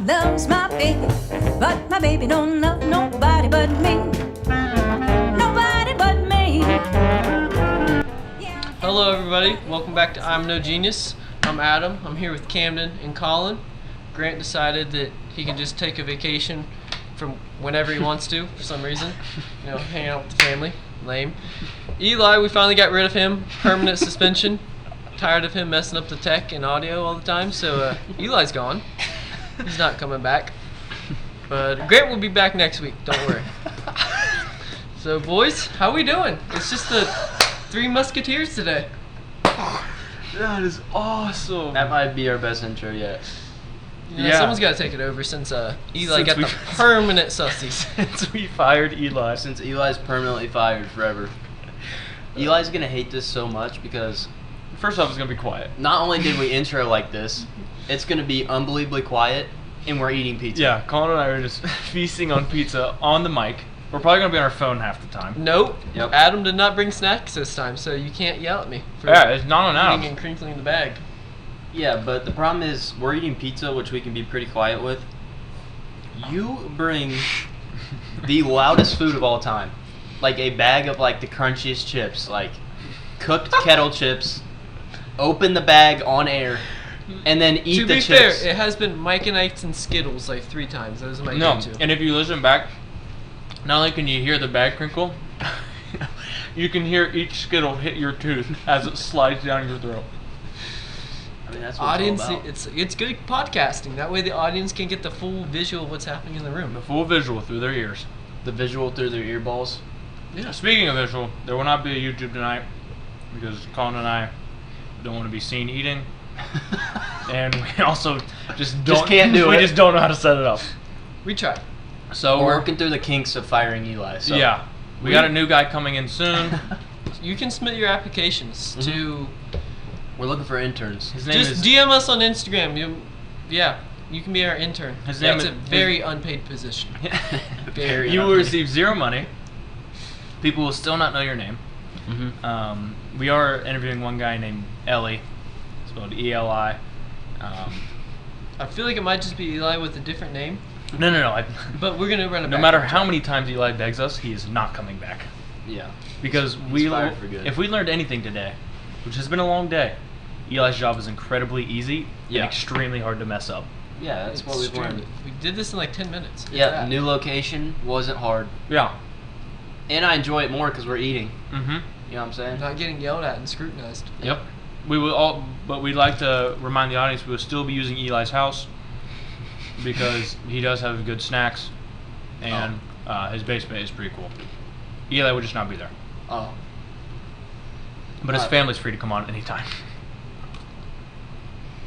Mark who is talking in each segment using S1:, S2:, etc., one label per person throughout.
S1: loves my baby, but my baby don't love nobody but me. Nobody but me.
S2: Hello everybody, welcome back to I'm No Genius. I'm Adam. I'm here with Camden and Colin. Grant decided that he can just take a vacation from whenever he wants to for some reason. You know, hang out with the family. Lame. Eli, we finally got rid of him. Permanent suspension. Tired of him messing up the tech and audio all the time, so Eli's gone. He's not coming back. But Grant will be back next week, don't worry. So boys, how we doing? It's just the Three Musketeers today.
S3: That is awesome.
S4: That might be our best intro yet.
S2: You know, someone's got to take it over since Eli got the permanent sussies.
S3: Since we fired Eli.
S4: Since Eli's permanently fired forever. Eli's going to hate this so much because
S3: First off, it's going to be quiet.
S4: not only did we intro like this, it's going to be unbelievably quiet, and we're eating pizza.
S3: Yeah, Colin and I are just feasting on pizza on the mic. We're probably going to be on our phone half the time.
S2: Nope.
S4: Yep.
S2: Adam did not bring snacks this time, so you can't yell at me for
S3: Yeah, it's not on
S2: eating
S3: Adam.
S2: and crinkling the bag.
S4: Yeah, but the problem is we're eating pizza, which we can be pretty quiet with. You bring the loudest food of all time. Like a bag of like the crunchiest chips, like cooked kettle chips. Open the bag on air, and then eat the chips.
S2: To be fair, it has been Mike and Ike's and Skittles like 3 times. Those are my
S3: No,
S2: go-to.
S3: and if you listen back, not only can you hear the bag crinkle, you can hear each Skittle hit your tooth as it slides down your throat.
S4: I mean, that's what
S2: Audience,
S4: it's all about.
S2: it's good podcasting. That way the audience can get the full visual of what's happening in the room.
S3: The full visual through their ears.
S4: The visual through their earballs.
S2: Yeah.
S3: Speaking of visual, there will not be a YouTube tonight because Colin and I don't want to be seen eating, and we also just don't.
S4: can't do
S3: we
S4: it.
S3: just don't know how to set it up.
S2: We tried.
S3: So
S4: We're working through the kinks of firing Eli. So.
S3: yeah, we got a new guy coming in soon.
S2: You can submit your applications to
S4: We're looking for interns.
S3: His name
S2: just
S3: is
S2: DM us on Instagram. You can be our intern.
S3: His name
S2: It's
S3: is-
S2: a very unpaid position. Very
S3: You will
S4: unpaid.
S3: receive 0 money. People will still not know your name.
S4: Mm-hmm.
S3: We are interviewing one guy named Ellie, spelled E-L-I.
S2: I feel like it might just be Eli with a different name,
S3: No.
S2: but we're gonna run it
S3: No
S2: back.
S3: matter how many times Eli begs us, he is not coming back.
S4: Yeah.
S3: Because
S4: He's fired for good.
S3: if we learned anything today, which has been a long day, Eli's job is incredibly easy
S4: Yeah.
S3: and extremely hard to mess up.
S4: Yeah, that's what we've
S2: Extremely.
S4: learned.
S2: We did this in like 10 minutes. It's
S4: Yeah,
S2: that.
S4: new location wasn't hard.
S3: Yeah.
S4: And I enjoy it more because we're eating.
S3: Mm-hmm.
S4: You know what I'm saying?
S2: Not getting yelled at and scrutinized.
S3: Yep. We will all, but we'd like to remind the audience we will still be using Eli's house because he does have good snacks, and his basement is pretty cool. Eli would just not be there,
S4: Oh.
S3: but his
S4: Alright.
S3: family's free to come on anytime.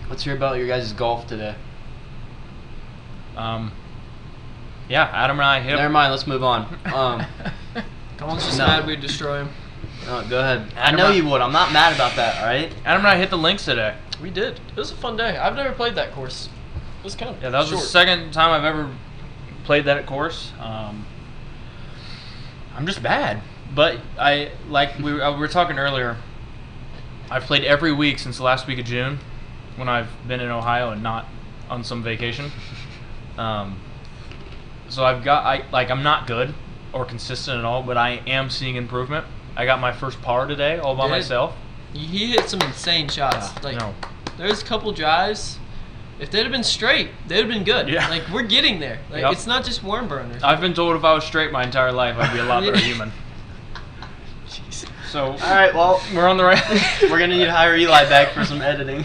S4: Let's hear about your guys' golf today.
S3: Yeah, Adam and I hit.
S4: Never mind, let's move on.
S2: Colin's just
S4: No.
S2: mad we'd destroy him.
S4: Go ahead. I
S3: Adam,
S4: know you would. I'm not mad about that, alright?
S3: Adam and I hit the links today.
S2: We did. It was a fun day. I've never played that course. It was kind of
S3: Yeah, that was
S2: short.
S3: the second time I've ever played that course. I'm just bad, but we were talking earlier. I've played every week since the last week of June, when I've been in Ohio and not on some vacation. So I'm not good or consistent at all, but I am seeing improvement. I got my first par today all by
S2: Did?
S3: myself.
S2: He hit some insane shots. Like
S3: No.
S2: there's a couple drives. If they'd have been straight, they'd have been good.
S3: Yeah.
S2: Like we're getting there. Like
S3: Yep.
S2: it's not just worm burners.
S3: I've been told if I was straight my entire life, I'd be a lot better human. So
S4: Alright, well,
S3: we're on the right.
S4: we're gonna need to hire Eli back for some editing.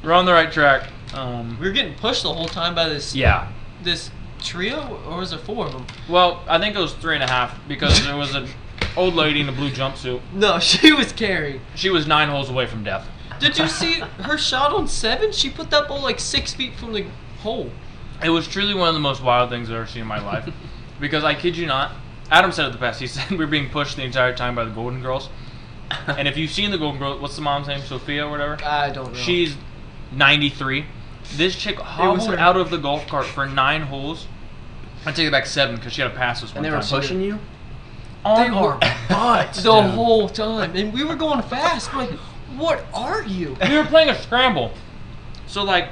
S3: We're on the right track.
S2: We were getting pushed the whole time by this this trio, or was it 4 of them?
S3: Well, I think it was 3.5 because there was an old lady in a blue jumpsuit.
S2: No, she was carrying.
S3: She was 9 holes away from death.
S2: Did you see her shot on 7? She put that ball like 6 feet from the hole.
S3: It was truly one of the most wild things I've ever seen in my life. Because I kid you not, Adam said it the best. He said we were being pushed the entire time by the Golden Girls. And if you've seen the Golden Girls, what's the mom's name? Sophia or whatever?
S2: I don't know.
S3: She's 93. This chick hobbled
S2: her.
S3: out of the golf cart for 9 holes. I take it back 7 because she had a pass this one
S4: And they were
S3: time.
S4: pushing you?
S3: on
S2: They
S3: our
S2: were
S3: butts
S2: the
S3: dude.
S2: whole time, and we were going fast. We're like, what are you?
S3: We were playing a scramble. So like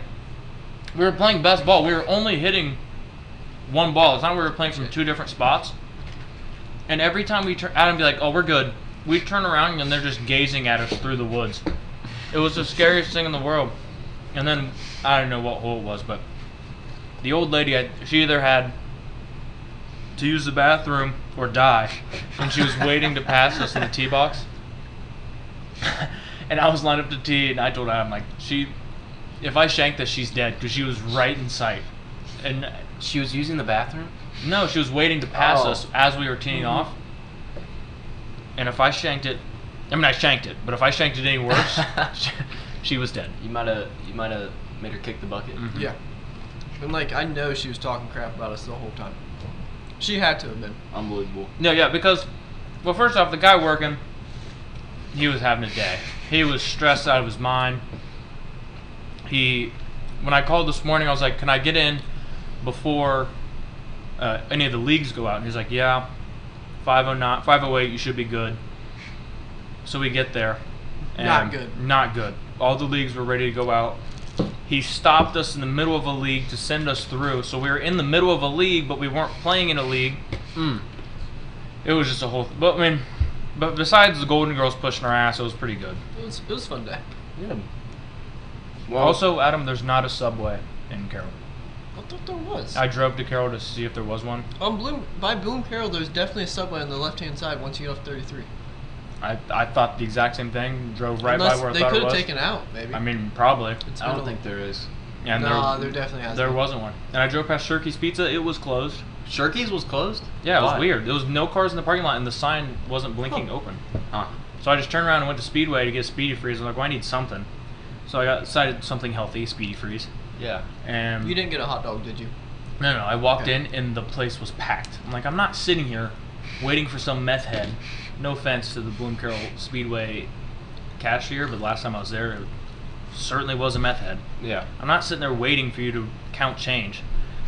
S3: we were playing best ball. We were only hitting one ball. It's not we were playing from 2 different spots. And every time we turn, Adam would be like, "Oh, we're good." We'd turn around and they're just gazing at us through the woods. It was the scariest thing in the world. And then I don't know what hole it was, but the old lady, she either had to use the bathroom or die, and she was waiting to pass us in the tee box. And I was lined up to tee, and I told Adam, like, if I shank this, she's dead, because she was right in sight. And
S4: She was using the bathroom?
S3: no, she was waiting to pass us as we were teeing off. And if I shanked it, I shanked it, but if I shanked it any worse, she was dead.
S4: You might have made her kick the bucket.
S3: Mhm.
S2: Yeah. And like, I know she was talking crap about us the whole time. She had to have been.
S4: Unbelievable.
S3: No, yeah, because, well, first off, the guy working, he was having a day. He was stressed out of his mind. When I called this morning, I was like, "Can I get in before any of the leagues go out?" And he's like, "Yeah, 5:09, 5:08, you should be good." So we get there. And
S2: Not good.
S3: Not good. All the leagues were ready to go out. He stopped us in the middle of a league to send us through. So we were in the middle of a league, but we weren't playing in a league. It was just a whole. But besides the Golden Girls pushing our ass, it was pretty good.
S2: It was a fun day.
S4: Yeah. Well,
S3: Also, Adam, there's not a Subway in Carroll.
S2: I thought there was.
S3: I drove to Carroll to see if there was one.
S2: By Bloom Carroll, there's definitely a Subway on the left-hand side once you get off 33.
S3: I thought the exact same thing. Drove right
S2: Unless
S3: by where I
S2: they
S3: thought
S2: could
S3: it
S2: have
S3: was.
S2: taken out, maybe.
S3: I mean, probably.
S2: It's
S4: I
S2: been
S4: don't
S2: a-
S4: think there is.
S3: And
S2: there definitely has
S3: there
S2: been.
S3: wasn't one. And I drove past Shirky's Pizza. It was closed.
S4: Shirky's was closed?
S3: Yeah, it was
S4: Why?
S3: weird. There was no cars in the parking lot, and the sign wasn't blinking open.
S4: Huh.
S3: So I just turned around and went to Speedway to get a Speedy Freeze. I was like, well, I need something. So I decided something healthy, Speedy Freeze.
S4: Yeah.
S3: And
S2: You didn't get a hot dog, did you?
S3: No, I walked
S2: Okay.
S3: in and the place was packed. I'm like, I'm not sitting here waiting for some meth head. No offense to the Bloom Carroll Speedway cashier, but last time I was there, it certainly was a meth head.
S4: Yeah.
S3: I'm not sitting there waiting for you to count change.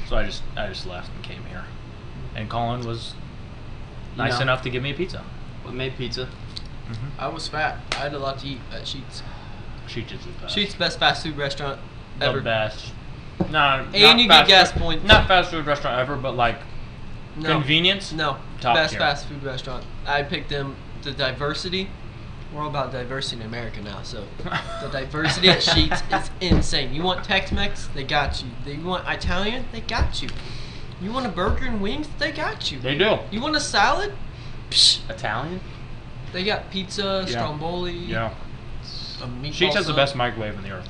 S3: So I just left and came here. And Colin was nice
S4: know.
S3: enough to give me a pizza.
S4: What made pizza?
S2: I was fat. I had a lot to eat at Sheets.
S3: Sheets is the best.
S2: Sheets, best fast food restaurant
S3: the
S2: ever.
S3: best. No,
S2: And you get gas
S3: food,
S2: points.
S3: Not fast food restaurant ever, but like
S2: No.
S3: convenience.
S2: No.
S3: Top
S2: Best
S3: tier.
S2: fast food restaurant. I picked them. The diversity. We're all about diversity in America now, so the diversity at Sheets is insane. You want Tex-Mex? They got you. You want Italian? They got you. You want a burger and wings? They got you.
S3: They do.
S2: You want a salad? Psh,
S4: Italian?
S2: they got pizza,
S3: Yeah.
S2: stromboli,
S3: Yeah.
S2: a meatball
S3: Sheets has the
S2: sub.
S3: best microwave in the earth.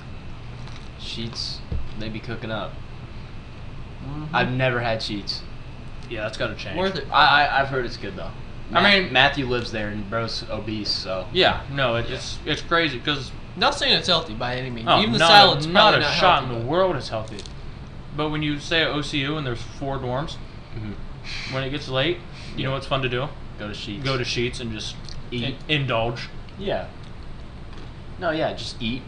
S4: Sheets, they be cooking up.
S2: Mhm.
S4: I've never had Sheets.
S3: Yeah, that's got to change.
S2: Worth it.
S4: I've heard it's good though.
S3: I mean-
S4: Matthew lives there and bro's obese, so
S3: Yeah, no, it's crazy because
S2: Not saying it's healthy by any means.
S3: oh,
S2: Even the
S3: not
S2: salad's
S3: a,
S2: probably
S3: not a
S2: not
S3: shot
S2: healthy,
S3: in the
S2: but-
S3: world is healthy. But when you say at OCU and there's 4 dorms, when it gets late, you know what's fun to do?
S4: go to Sheets.
S3: Go to Sheets and just
S4: Eat.
S3: indulge.
S4: Yeah. No, yeah, just eat.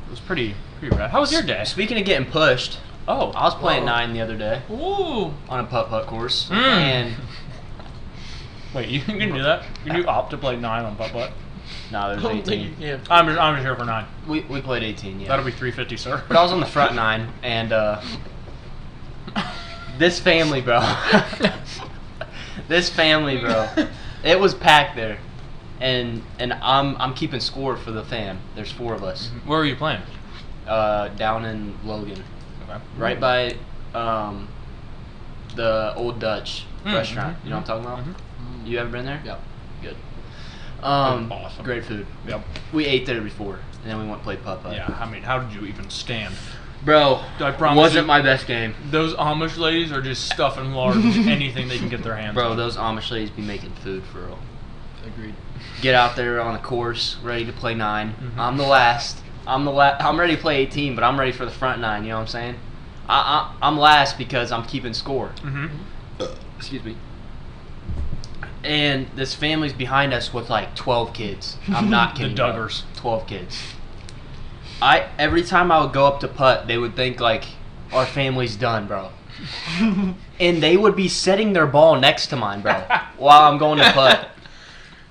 S3: It was pretty rad. How was your day?
S4: Speaking of getting pushed,
S3: Oh,
S4: I was playing
S2: Whoa.
S4: 9 the other day
S2: Ooh.
S4: on a putt-putt course,
S3: Mm.
S4: and
S3: wait, you can do that? Can you opt to play 9 on putt putt?
S4: no,
S2: I
S4: there's
S2: don't think you
S4: 18.
S2: can.
S3: I'm just here for 9.
S4: We played 18, yeah.
S3: That'll be 350, sir.
S4: But I was on the front 9, and this family, bro. It was packed there, and I'm keeping score for the fam. There's 4 of us,
S3: Where were you playing?
S4: down in Logan,
S3: Okay.
S4: right by the Old Dutch
S3: Mm,
S4: restaurant.
S3: mhm,
S4: You know what I'm talking about?
S3: mhm.
S4: You ever been there?
S2: Yep.
S4: Good.
S3: Awesome.
S4: Great food.
S3: Yep.
S4: We ate there before, and then we went and played putt-putt.
S3: Yeah, I mean, how did you even stand?
S4: Bro,
S3: I promise
S4: wasn't
S3: you-
S4: my best game.
S3: Those Amish ladies are just stuffing lard anything they can get their hands
S4: Bro,
S3: on.
S4: those Amish ladies be making food for real.
S2: Agreed.
S4: Get out there on the course, ready to play 9.
S3: Mhm.
S4: I'm the last. I'm ready to play 18, but I'm ready for the front 9. You know what I'm saying? I'm last because I'm keeping score.
S3: Mm-hmm.
S4: Excuse me. And this family's behind us with like 12 kids. I'm not
S3: The
S4: kidding. bro.
S3: Duggars.
S4: 12 kids. Every time I would go up to putt, they would think like our family's done, bro. And they would be setting their ball next to mine, bro, while I'm going to putt.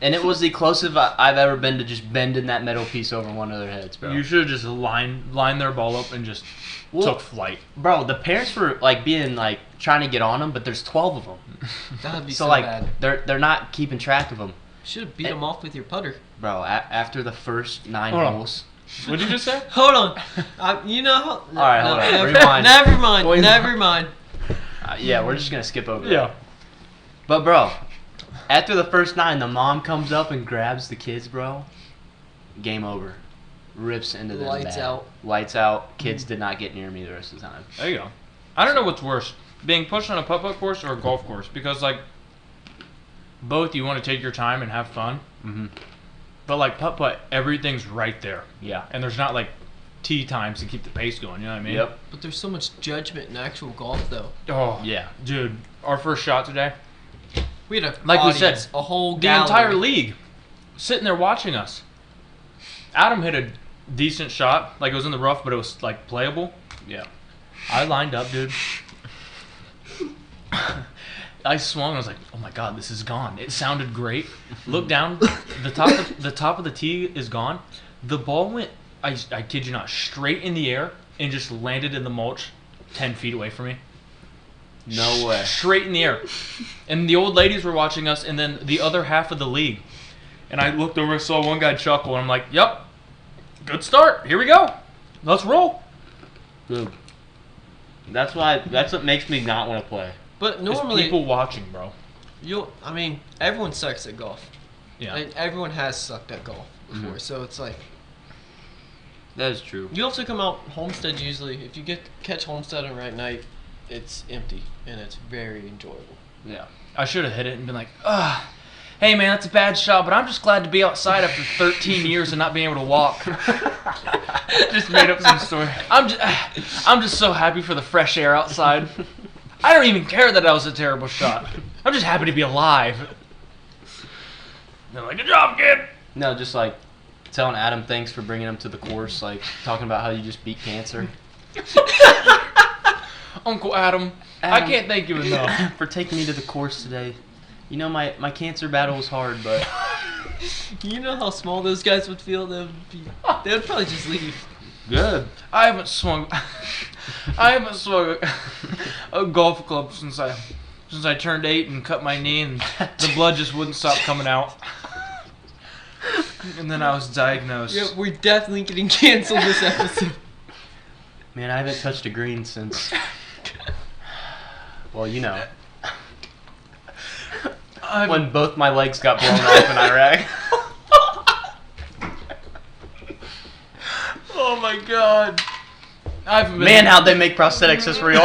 S4: And it was the closest I've ever been to just bending that metal piece over one of their heads, bro.
S3: You should have just lined their ball up and just took flight.
S4: Bro, the parents were like being like trying to get on them, but there's 12 of them.
S2: That'd be
S4: So
S2: so
S4: like
S2: bad.
S4: they're not keeping track of them.
S2: Should have beat them off with your putter.
S4: Bro, after the first 9
S3: Hold on.
S4: holes.
S3: What did you just say?
S2: Hold on. You know how... All
S4: right, hold on.
S2: Never
S4: Rewind.
S2: mind.
S4: Boys-
S2: Never mind.
S4: Yeah, we're just gonna skip over that.
S3: Yeah.
S4: But bro, after the first 9, the mom comes up and grabs the kids, bro. Game over. Rips into them
S2: Lights
S4: bad.
S2: out.
S4: Lights out. Kids did not get near me the rest of the time.
S3: There you go. I don't know what's worse, being pushed on a putt-putt course or a golf course, because like both you want to take your time and have fun,
S4: Mm-hmm.
S3: but like putt-putt, everything's right there,
S4: Yeah.
S3: and there's not like tee times to keep the pace going. You know what I mean?
S4: Yep.
S2: But there's so much judgment in actual golf, though.
S3: Oh
S4: Yeah.
S3: dude, our first shot today,
S2: We had a
S3: Like we
S2: audience,
S3: said,
S2: a whole
S3: the
S2: gallery.
S3: entire league sitting there watching us. Adam hit a decent shot, like it was in the rough, but it was like playable.
S4: Yeah.
S3: I lined up, dude. I swung. I was like, "Oh my god, this is gone." It sounded great. Look down. The top of the tee is gone. The ball went. I kid you not, straight in the air and just landed in the mulch, 10 feet away from me.
S4: No way.
S3: Straight in the air. And the old ladies were watching us, and then the other half of the league. And I looked over, saw one guy chuckle, and I'm like, "Yep, good start. Here we go. Let's roll."
S4: Dude. That's what makes me not want to play.
S2: But
S3: It's
S2: normally,
S3: people watching, bro.
S2: I mean, everyone sucks at golf.
S3: Yeah.
S2: And everyone has sucked at golf before,
S4: Mhm.
S2: so it's like
S4: That is true.
S2: you also come out Homestead usually. If you catch Homestead on the right night, it's empty and it's very enjoyable.
S4: Yeah.
S3: I should have hit it and been like, hey man, that's a bad shot, but I'm just glad to be outside after 13 years and not being able to walk." Just made up some story. I'm just so happy for the fresh air outside. I don't even care that was a terrible shot. I'm just happy to be alive. They're like, "Good job, kid."
S4: No, just like telling Adam thanks for bringing him to the course, like talking about how you just beat cancer.
S3: Uncle Adam, I can't thank you enough.
S4: for taking me to the course today. You know, my cancer battle was hard, but
S2: You know how small those guys would feel? They would probably just leave.
S4: good.
S3: I haven't swung a golf club since I turned 8 and cut my knee, and the blood just wouldn't stop coming out. And then I was diagnosed.
S2: Yeah, we're definitely getting canceled this episode.
S4: Man, I haven't touched a green since. Well, you know, when both my legs got blown off in Iraq.
S3: Oh my god.
S4: Man, how'd they make prosthetics this real?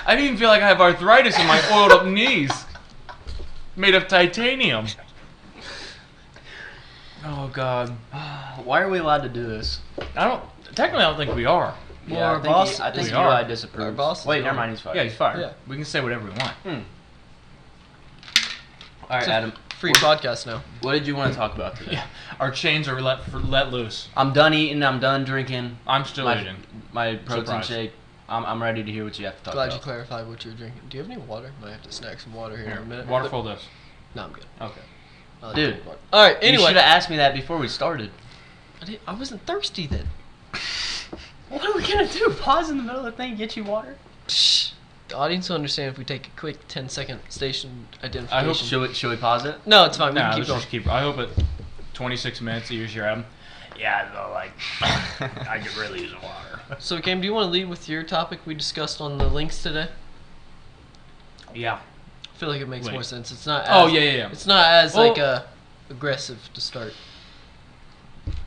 S3: I didn't even feel like I have arthritis in my oiled up knees. Made of titanium. Oh god.
S4: Why are we allowed to do this?
S3: Technically I don't think we are.
S2: Well,
S4: Yeah,
S2: our
S4: I think,
S2: boss-
S4: I think
S3: we
S4: you
S3: are.
S4: disapprove.
S2: Our boss is
S4: Wait, never
S2: gone.
S4: mind, he's fired.
S3: Yeah, he's fired.
S2: Yeah.
S3: We can say whatever we want.
S4: All right,
S2: It's a
S4: Adam.
S2: Free podcast now.
S4: What did you want to talk about today?
S3: Yeah. Our chains are let loose.
S4: I'm done eating. I'm done drinking.
S3: I'm still
S4: my,
S3: eating.
S4: my protein
S3: Surprise.
S4: shake. I'm ready to hear what you have to talk
S2: Glad
S4: about.
S2: you clarified what you're drinking. Do you have any water? Might have to snack some water here in a minute.
S3: Waterfall this.
S2: No, I'm good.
S3: Okay.
S2: I like
S4: Dude.
S2: to drink water. All right.
S4: You
S2: Anyway,
S4: should have asked me that before we started.
S2: I wasn't thirsty then.
S4: What are we gonna do? Pause in the middle of the thing, get you water?
S2: Psh. The audience will understand if we take a quick 10-second station identification.
S4: Should we pause it?
S2: No, it's fine. We
S3: Nah,
S2: can
S3: let's
S2: keep going.
S3: just keep. I hope at 26 minutes you hear Adam. Yeah, though, like I could really use water.
S2: So, Cam, do you want to lead with your topic we discussed on the links today?
S3: Yeah.
S2: I feel like it makes
S3: Wait.
S2: more sense. It's not. As,
S3: Oh yeah.
S2: It's not as
S3: Well-
S2: like aggressive to start.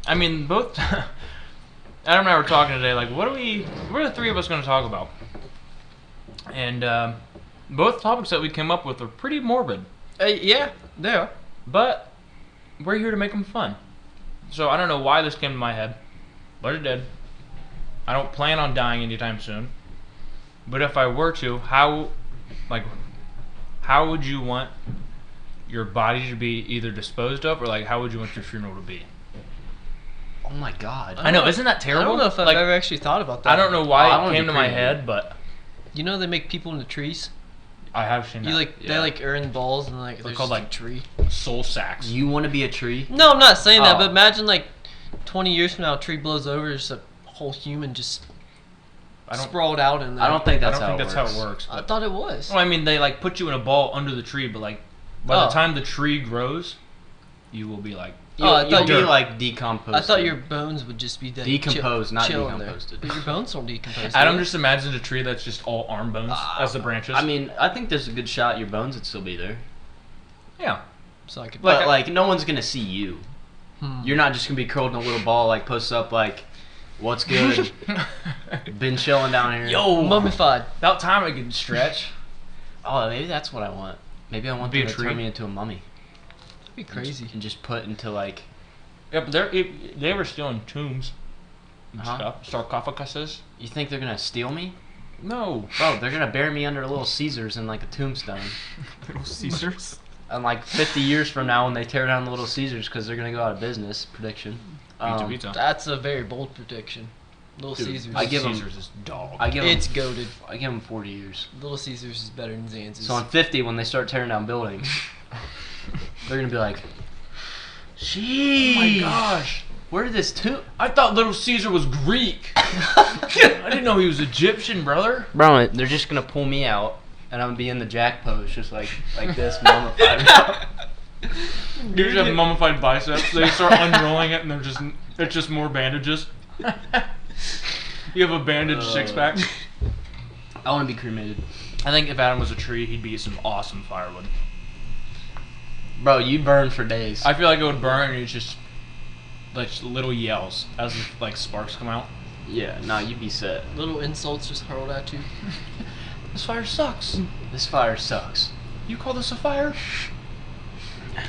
S3: I mean, both Adam and I were talking today. Like, what are the three of us going to talk about? And both topics that we came up with are pretty morbid,
S2: Yeah, they are.
S3: but we're here to make them fun. So I don't know why this came to my head, but it did. I don't plan on dying anytime soon. But if I were to, how would you want your body to be either disposed of, or like how would you want your funeral to be?
S4: Oh my god.
S3: I know, isn't that terrible?
S2: I don't know if I've
S3: Like,
S2: ever actually thought about that.
S3: I don't know why
S4: I
S3: it
S4: wanna
S3: came
S4: be
S3: to my
S4: cremated.
S3: head, but
S2: You know they make people into trees?
S3: I have seen that.
S2: You like they like earn balls and like
S3: They're
S2: there's
S3: called
S2: just
S3: like
S2: a tree.
S3: soul sacks.
S4: You want to be a tree?
S2: No, I'm not saying that,
S4: Oh.
S2: but imagine like 20 years from now, a tree blows over, there's a whole human just
S3: I don't.
S2: sprawled out in there.
S4: I don't think
S3: I
S4: that's
S3: don't
S4: how
S3: think
S4: it
S3: that's
S4: works.
S3: how it works.
S2: I
S3: But,
S2: thought it was.
S3: well, I mean, they like put you in a ball under the tree, but like by
S2: Oh.
S3: the time the tree grows, you will be like.
S2: Oh, I
S4: You'll
S2: thought
S4: be
S2: your-
S4: like decomposed.
S2: I thought your bones would just be like,
S4: Decomposed, not
S2: chilling
S4: decomposed.
S2: There. But your bones don't decompose.
S3: Adam
S2: do they?
S3: just imagined a tree that's just all arm bones as the branches.
S4: I mean, I think there's a good shot your bones would still be there.
S3: yeah.
S2: So I could.
S4: But like, no one's gonna see you.
S2: Hmm.
S4: You're not just gonna be curled in a little ball, like posted up, like, what's good? Been chilling down here.
S3: Yo,
S2: mummified.
S3: about time I could stretch.
S4: Oh, maybe that's what I want. Maybe I want
S3: Be
S4: them
S3: a
S4: to
S3: tree?
S4: turn me into a mummy
S2: That'd be crazy.
S4: and just put into like.
S3: Yeah, but they were stealing tombs and
S4: Huh?
S3: stuff, sarcophaguses.
S4: You think they're gonna steal me?
S3: No,
S4: Bro, they're gonna bury me under Little Caesars in like a tombstone.
S3: Little Caesars.
S4: And like 50 years from now, when they tear down the Little Caesars because they're gonna go out of business, prediction.
S3: Pizza.
S2: That's a very bold prediction. Little
S4: Dude,
S2: Caesars.
S4: I give 'em-
S3: Caesars is dog.
S4: I give
S2: It's
S4: them.
S2: goaded.
S4: I give them 40 years.
S2: Little Caesars is better than Zanzi's.
S4: So on 50, when they start tearing down buildings, they're gonna be like,
S3: Oh
S4: "Jeez,
S3: my gosh!
S4: where did this tomb?"
S3: I thought Little Caesar was Greek. I didn't know he was Egyptian, brother.
S4: Bro, they're just gonna pull me out, and I'm gonna be in the jack pose, just like this, mummified.
S3: You just have mummified biceps. They start unrolling it, and it's just more bandages. You have a bandaged six pack.
S4: I want to be cremated.
S3: I think if Adam was a tree, he'd be some awesome firewood.
S4: Bro, you burn for days.
S3: I feel like it would burn, and it's just like little yells as like sparks come out.
S4: Yeah, nah, you'd be set.
S2: Little insults just hurled at you.
S3: This fire sucks.
S4: This fire sucks.
S3: You call this a fire?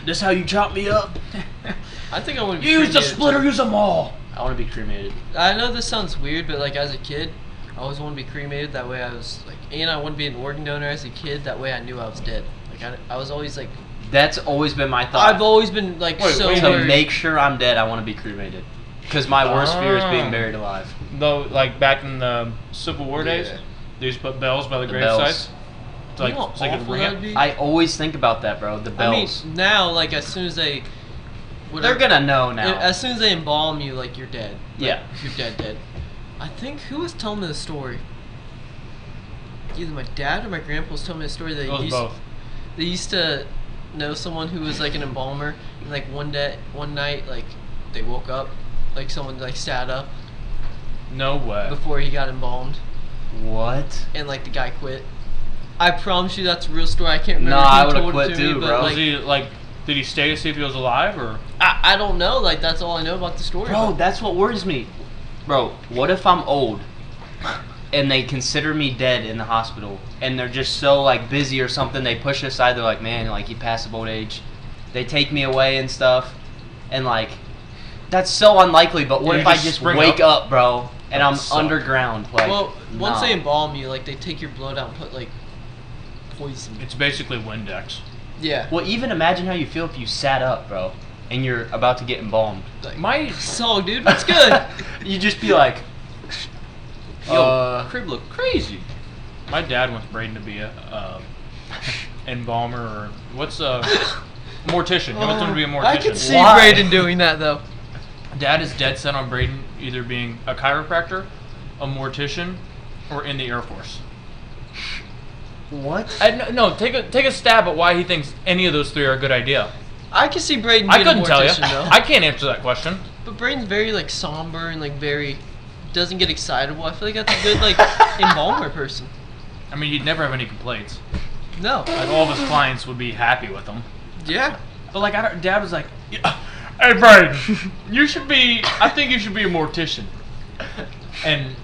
S4: This how you chop me up?
S2: I think I would.
S3: You use the splitter, use them all.
S4: I want to be cremated.
S2: I know this sounds weird, but like as a kid, I always wanted to be cremated. That way I was like, and I wanted to be an organ donor as a kid. That way I knew I was dead. Like I was always like,
S4: That's always been my thought.
S2: I've always been like
S3: Wait,
S2: so
S3: wait,
S4: to
S2: worried.
S4: make sure I'm dead, I want to be cremated. Because my worst fear is being buried alive.
S3: Though, like back in the Civil War days,
S4: Yeah.
S3: they used to put bells by the
S4: The
S3: grave
S4: bells.
S3: sites. To,
S2: You know how
S3: so they could
S2: awful
S3: ring
S2: that'd
S3: it.
S2: be?
S4: I always think about that, bro. The
S2: I mean,
S4: bells.
S2: now like as soon as they,
S4: They're gonna know now.
S2: As soon as they embalm you, like you're dead. Like,
S4: Yeah.
S2: you're dead. I think who was telling me the story? Either my dad or my grandpa was telling me the story that
S3: It was
S2: used,
S3: both.
S2: they used to know someone who was like an embalmer, and like one night, like they woke up, like someone like sat up
S3: No way.
S2: before he got embalmed,
S4: What?
S2: and like the guy quit. I promise you that's a real story. I can't remember
S4: Nah, I
S2: who
S4: would've
S2: told
S4: quit
S2: it to
S4: too,
S2: me, but
S4: bro.
S3: Was
S2: like
S3: he like? Did he stay to see if he was alive, or?
S2: I don't know. Like that's all I know about the story.
S4: Bro, that's what worries me. Bro, what if I'm old and they consider me dead in the hospital and they're just so like busy or something, they push it aside, they're like, man, like you passed of old age. They take me away and stuff, and like that's so unlikely, but what
S3: You
S4: if I
S3: just
S4: just
S3: spring
S4: wake
S3: up?
S4: up, bro, and
S3: That
S4: I'm
S3: would suck.
S4: underground? Like,
S2: Well, once
S4: nah.
S2: they embalm you, like they take your blood out and put like poison.
S3: It's basically Windex.
S2: Yeah.
S4: Well, even imagine how you feel if you sat up, bro, and you're about to get embalmed.
S2: Like,
S3: My
S2: so, dude, what's good?
S4: You just be like,
S3: yo, crib look crazy. My dad wants Braden to be a embalmer or what's a mortician. He wants him to be a mortician.
S2: I could see
S4: Why?
S2: Braden doing that though.
S3: Dad is dead set on Braden either being a chiropractor, a mortician, or in the Air Force.
S4: what?
S3: No, take a stab at why he thinks any of those three are a good idea.
S2: I could see Braden
S3: I
S2: being
S3: couldn't
S2: a
S3: tell you.
S2: mortician though.
S3: I can't answer that question.
S2: But Braden's very like somber and like very doesn't get excitable. I feel like that's a good like embalmer person.
S3: I mean, he'd never have any complaints.
S2: No.
S3: Like all of his clients would be happy with him.
S2: Yeah.
S3: But like, Dad was like, "Hey, Braden, you should be. I think you should be a mortician." And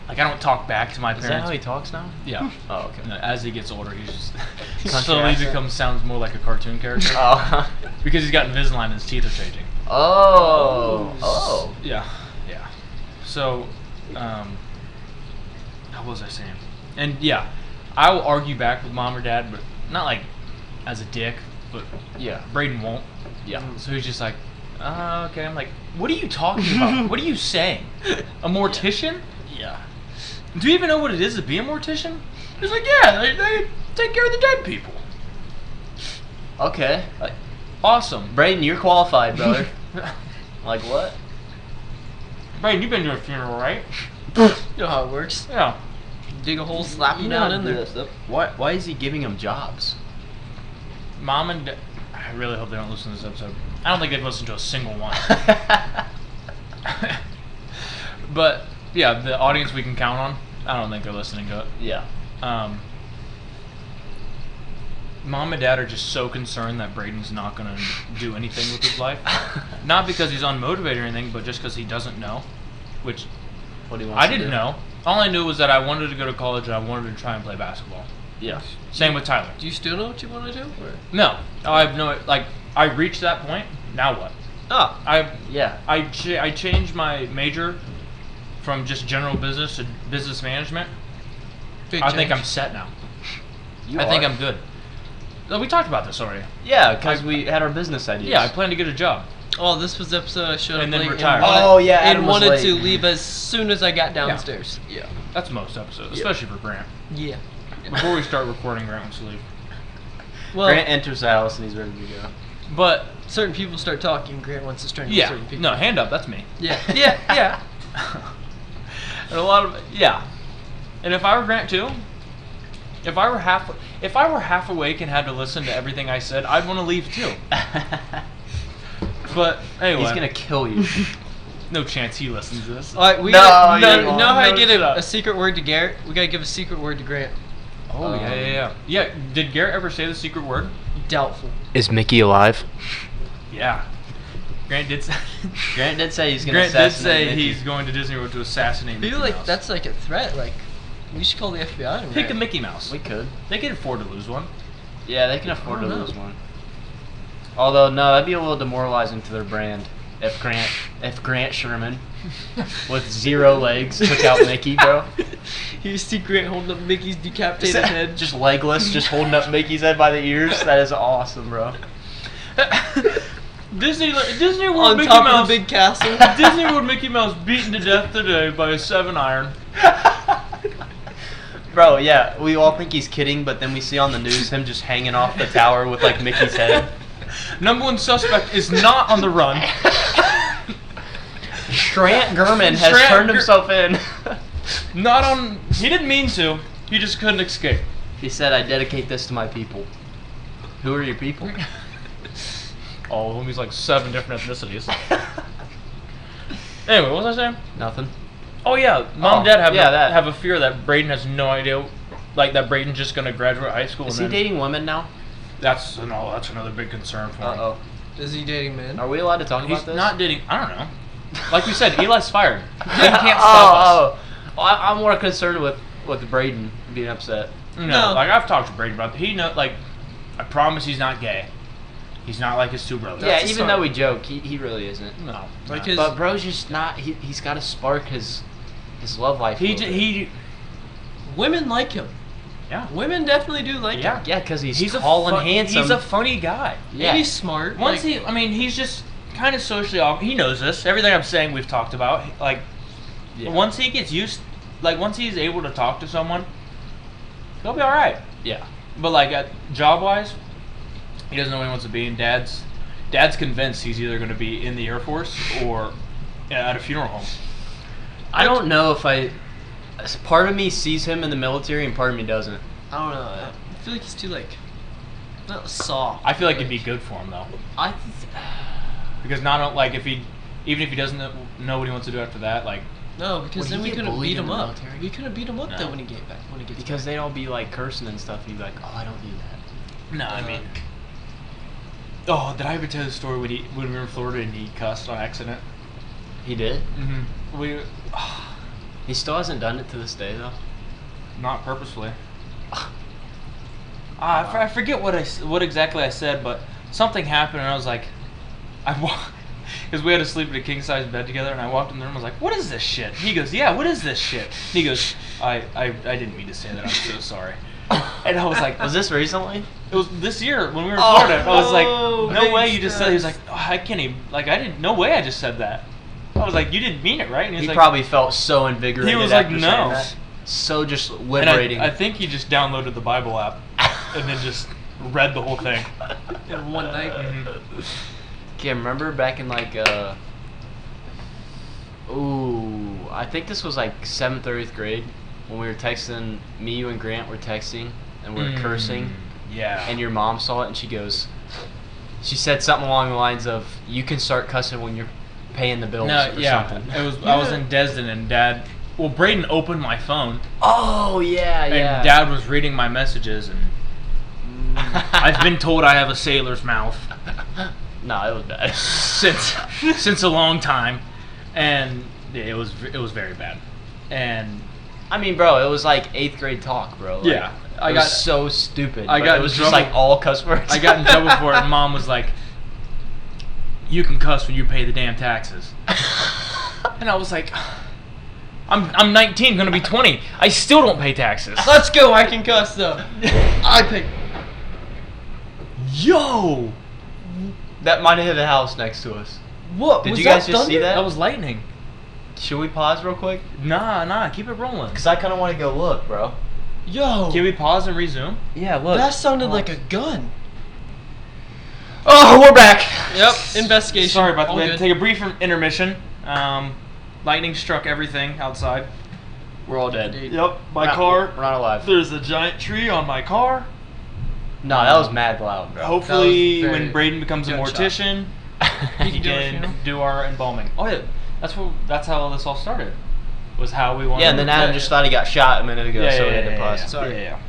S3: like, I don't talk back to my
S4: Is
S3: parents.
S4: that how he talks now?
S3: Yeah.
S4: Oh, okay.
S3: No, as he gets older, he's just
S4: Country
S3: slowly
S4: accent?
S3: sounds more like a cartoon character
S4: Oh.
S3: because he's got Invisalign and his teeth are changing.
S4: Oh.
S3: Yeah. So, what was I saying? And yeah, I will argue back with mom or dad, but not like as a dick. But
S4: Yeah.
S3: Braden won't.
S4: Yeah.
S3: So he's just like, okay. I'm like, what are you talking about? What are you saying? A mortician?
S4: Yeah.
S3: Do you even know what it is to be a mortician? He's like, yeah, they take care of the dead people.
S4: Okay.
S3: Awesome.
S4: Braden, you're qualified, brother. Like what?
S3: Braden, you've been to a funeral, right?
S2: You know how it works.
S3: Yeah.
S2: Dig a hole, slap him down in there.
S4: Why is he giving him jobs?
S3: Mom and Dad. I really hope they don't listen to this episode. I don't think they've listened to a single one. But yeah, the audience we can count on, I don't think they're listening to it.
S4: Yeah.
S3: Mom and Dad are just so concerned that Braden's not going to do anything with his life. Not because he's unmotivated or anything, but just because he doesn't know. Which
S4: What do you want?
S3: I didn't know. All I knew was that I wanted to go to college and I wanted to try and play basketball.
S4: Yeah.
S3: Same with Tyler.
S2: Do you still know what you want to do? Or?
S3: No, I have no, like, I reached that point. Now what?
S2: Oh,
S4: Yeah.
S3: I changed my major from just general business to business management.
S2: big
S3: I think
S2: change.
S3: I'm set now.
S4: You
S3: I think
S4: are.
S3: I'm good. No, we talked about this already.
S4: Yeah, because we had our business ideas.
S3: Yeah, I plan to get a job.
S2: Oh, this was the episode I showed
S3: And
S2: up
S3: then
S2: late
S3: retire.
S2: and wanted,
S4: Oh, yeah, Adam
S2: and
S4: was
S2: wanted
S4: late.
S2: to leave as soon as I got downstairs. Yeah.
S3: That's most episodes, especially for Grant.
S2: Yeah.
S3: Before we start recording, Grant wants to leave.
S2: Well,
S4: Grant enters the house and he's ready to go.
S3: But
S2: certain people start talking. Grant wants to strangle
S3: yeah,
S2: certain people.
S3: no, hand up. That's me.
S2: Yeah. Yeah. Yeah.
S3: And a lot of and if I were Grant too, if I were half awake and had to listen to everything I said, I'd want to leave too. But anyway,
S4: He's gonna kill you.
S3: no chance he listens to this.
S2: All right, we
S4: No,
S2: gotta,
S4: you
S2: know
S4: won't.
S2: how I
S3: No,
S2: get
S3: shut up.
S2: a secret word to Garrett? We gotta give a secret word to Grant.
S3: Oh yeah. Did Garrett ever say the secret word?
S2: Doubtful.
S4: Is Mickey alive?
S3: Yeah. Grant did.
S4: Grant did say he's gonna
S3: Grant did
S4: assassinate
S3: say
S4: Mickey.
S3: he's going to Disney World to assassinate
S2: I
S3: Mickey
S2: feel like
S3: Mouse.
S2: that's like a threat. Like, we should call the FBI. and
S3: Pick a
S2: Grant.
S3: Mickey Mouse.
S4: We could.
S3: They can afford to lose one.
S4: Yeah, they can afford to
S2: don't know.
S4: lose one. Although no, that'd be a little demoralizing to their brand. If Grant Sherman with 0 legs took out Mickey, bro.
S2: You see Grant holding up Mickey's decapitated head.
S4: Just legless, just holding up Mickey's head by the ears. That is awesome, bro.
S3: Disney World
S2: on
S3: Mickey
S2: top
S3: Mouse.
S2: of the big castle.
S3: Disney World Mickey Mouse beaten to death today by a 7-iron.
S4: Bro, yeah, we all think he's kidding, but then we see on the news him just hanging off the tower with like Mickey's head.
S3: Number 1 suspect is not on the run.
S4: Grant Gurman has
S3: Grant
S4: turned
S3: Gur-
S4: himself in.
S3: Not on. He didn't mean to. He just couldn't escape.
S4: He said, "I dedicate this to my people." Who are your people?
S3: All of them. He's like 7 different ethnicities. Anyway, what was I saying?
S4: Nothing.
S3: Oh yeah, Mom and
S4: Oh,
S3: Dad have
S4: yeah, that.
S3: have a fear that Braden has no idea, like that Braden's just gonna graduate high school.
S4: Is
S3: and
S4: he
S3: then
S4: dating women now?
S3: That's another big concern for him.
S4: Uh-oh.
S2: Is he dating men?
S4: Are we allowed to talk
S3: He's
S4: about this?
S3: not dating. I don't know. Like we said, Eli's fired. He can't stop us.
S4: Well, I'm more concerned with Braden being upset.
S3: No, like I've talked to Braden about. He know, like, I promise he's not gay. He's not like his 2 brothers.
S4: Yeah,
S2: a
S4: even
S2: start.
S4: though we joke, he really isn't.
S3: No,
S2: Like
S3: no.
S2: his-
S4: But bro's just not. He's got to spark his love life. a little bit.
S3: he
S2: Women like him.
S3: yeah.
S2: Women definitely do like
S3: Yeah.
S2: him.
S4: Yeah, because he's
S3: a
S4: tall and
S3: fun-
S4: handsome.
S3: He's a funny guy.
S4: Yeah.
S2: And he's smart.
S3: Once
S2: like,
S3: he's just kind of socially awkward. He knows this. Everything I'm saying we've talked about. Like,
S4: Yeah.
S3: once he gets used, like once he's able to talk to someone, he'll be all right.
S4: Yeah.
S3: But like job wise, he doesn't know what he wants to be. And dad's convinced he's either going to be in the Air Force or at a funeral home.
S4: I don't know if part of me sees him in the military and part of me doesn't.
S2: I don't know. I feel like he's too like not soft.
S3: I feel like it'd be good for him though, because not like even if he doesn't know what he wants to do after that, like
S2: No, because
S4: Would
S2: then
S4: he
S2: we
S4: get
S2: couldn't
S4: bullied
S2: beat
S4: in
S2: him
S4: the
S2: up.
S4: military?
S2: We couldn't beat him up
S3: No.
S2: then when he gets back.
S4: Because they'd all be like cursing and stuff. You'd be like, oh, I don't do that.
S3: no, I mean. Oh, did I ever tell the story when we were in Florida and he cussed on accident?
S4: He did.
S3: Mm-hmm. We,
S4: He still hasn't done it to this day though.
S3: not purposefully. I forget what exactly I said, but something happened and I was like, because we had to sleep in a king size bed together, and I walked in the room and was like, "What is this shit?" He goes, "Yeah, what is this shit?" And he goes, "I didn't mean to say that. I'm so sorry." And I was like,
S4: Was this recently?
S3: It was this year when we were in Florida. I was like, "No
S2: big
S3: way you just said." He was like,
S2: stress.
S3: "Oh, I can't even. Like, I didn't. No way I just said that." I was like, "You didn't mean it, right?" And
S4: He
S3: like,
S4: probably felt so invigorated.
S3: He was like,
S4: after
S3: "No."
S4: saying that. so just
S3: And
S4: liberating.
S3: I think he just downloaded the Bible app and then just read the whole thing.
S2: In one night.
S4: Okay, remember back in like I think this was like 7th or 8th grade when we were texting. Me, you, and Grant were texting and we were cursing.
S3: Yeah.
S4: And your mom saw it and she said something along the lines of, "You can start cussing when you're paying the bills."
S3: No,
S4: or
S3: yeah.
S4: something.
S3: I was in Desden and Dad. Well, Braden opened my phone.
S4: Oh yeah, yeah.
S3: And Dad was reading my messages, and I've been told I have a sailor's mouth
S4: No, it was bad.
S3: since a long time, and it was very bad. And
S4: I mean, bro, it was like 8th grade talk, bro. Like,
S3: Yeah.
S4: it was so stupid.
S3: I
S4: but
S3: got
S4: it was
S3: in
S4: just
S3: trouble.
S4: like all cuss words.
S3: I got in trouble for it, and Mom was like, "You can cuss when you pay the damn taxes." And I was like, I'm 19, gonna be 20. I still don't pay taxes.
S2: Let's go. I can cuss though. I pick.
S3: Yo!
S4: That might have hit a house next to us.
S3: What?
S4: Did
S3: was
S4: you guys
S3: that
S4: just see
S3: thunder?
S4: that?
S3: That was lightning.
S4: Should we pause real quick?
S3: Nah, keep it rolling.
S4: Cause I kind of want to go look, bro.
S2: Yo.
S3: Can we pause and resume?
S4: Yeah, look.
S2: That sounded like a gun.
S4: Oh, we're back.
S2: Yep. Investigation.
S3: Sorry about that.
S2: All
S3: We had to
S2: good.
S3: take a brief intermission. Lightning struck everything outside.
S4: We're all dead.
S2: Indeed.
S3: Yep,
S4: We're not alive.
S3: There's a giant tree on my car.
S4: No, that was mad loud, bro.
S3: Hopefully,
S2: That was very
S3: when Braden becomes a
S2: gunshot.
S3: mortician, he
S2: can do it, you
S3: can
S2: know?
S3: do our embalming. Oh yeah, that's how this all started. Was how we wanted.
S4: Yeah, and then Adam just thought he got shot a minute ago, so we had to pause.
S2: Sorry.
S3: Yeah.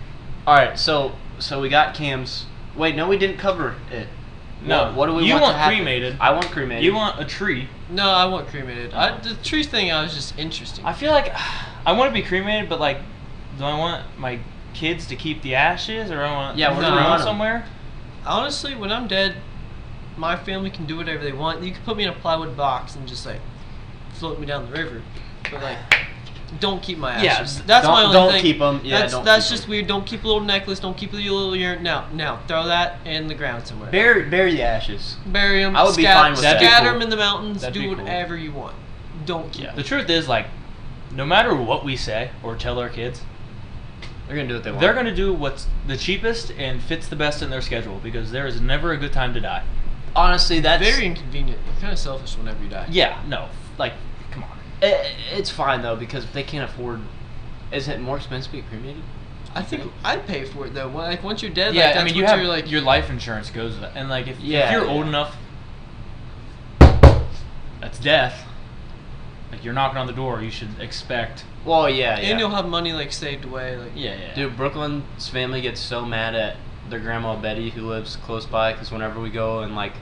S4: All right, so we got Cam's. Wait, no, we didn't cover it.
S3: No,
S4: What do we
S3: you
S4: want
S3: want
S4: to happen?
S3: cremated.
S4: I want cremated.
S3: You want a tree.
S2: No, I want cremated. The tree thing, I was just interesting.
S3: I feel like I want to be cremated, but like, do I want my kids to keep the ashes, or I want
S4: Yeah,
S3: them
S2: where do we
S3: thrown
S2: want 'em?
S3: somewhere?
S2: Honestly, when I'm dead, my family can do whatever they want. You can put me in a plywood box and just like float me down the river, but like, don't keep my
S3: Yeah,
S2: ashes. That's my only
S4: don't
S2: thing.
S4: keep 'em. Yeah,
S2: that's
S4: don't
S2: that's
S4: keep
S2: just
S4: 'em.
S2: weird. Don't keep a little necklace. Don't keep a little urine. Now, throw that in the ground somewhere.
S4: bury the ashes.
S2: Bury them.
S4: I would be fine with that.
S2: Scatter
S3: That'd be
S2: them in the mountains.
S3: That'd
S2: Do
S3: be cool.
S2: whatever you want. Don't keep.
S3: Yeah.
S2: 'em.
S3: The truth is, like, no matter what we say or tell our kids,
S4: They're gonna do what they want.
S3: they're gonna do what's the cheapest and fits the best in their schedule, because there is never a good time to die.
S4: Honestly, that's
S2: Very inconvenient. You're kind of selfish whenever you die.
S3: Yeah, no, like, come on.
S4: It's fine though, because if they can't afford. Is it more expensive to get cremated?
S2: I think I'd pay for it though. Like once you're dead,
S3: Yeah,
S2: like, that's
S3: I mean, you
S2: what
S3: have
S2: you're, like
S3: your life insurance goes with that, and like if
S4: Yeah,
S3: you're
S4: yeah.
S3: old enough, that's death. Like you're knocking on the door, you should expect.
S4: Well, yeah,
S2: and you'll have money like saved away. Like
S3: Yeah.
S4: Dude, Brooklyn's family gets so mad at their grandma Betty, who lives close by, because whenever we go and like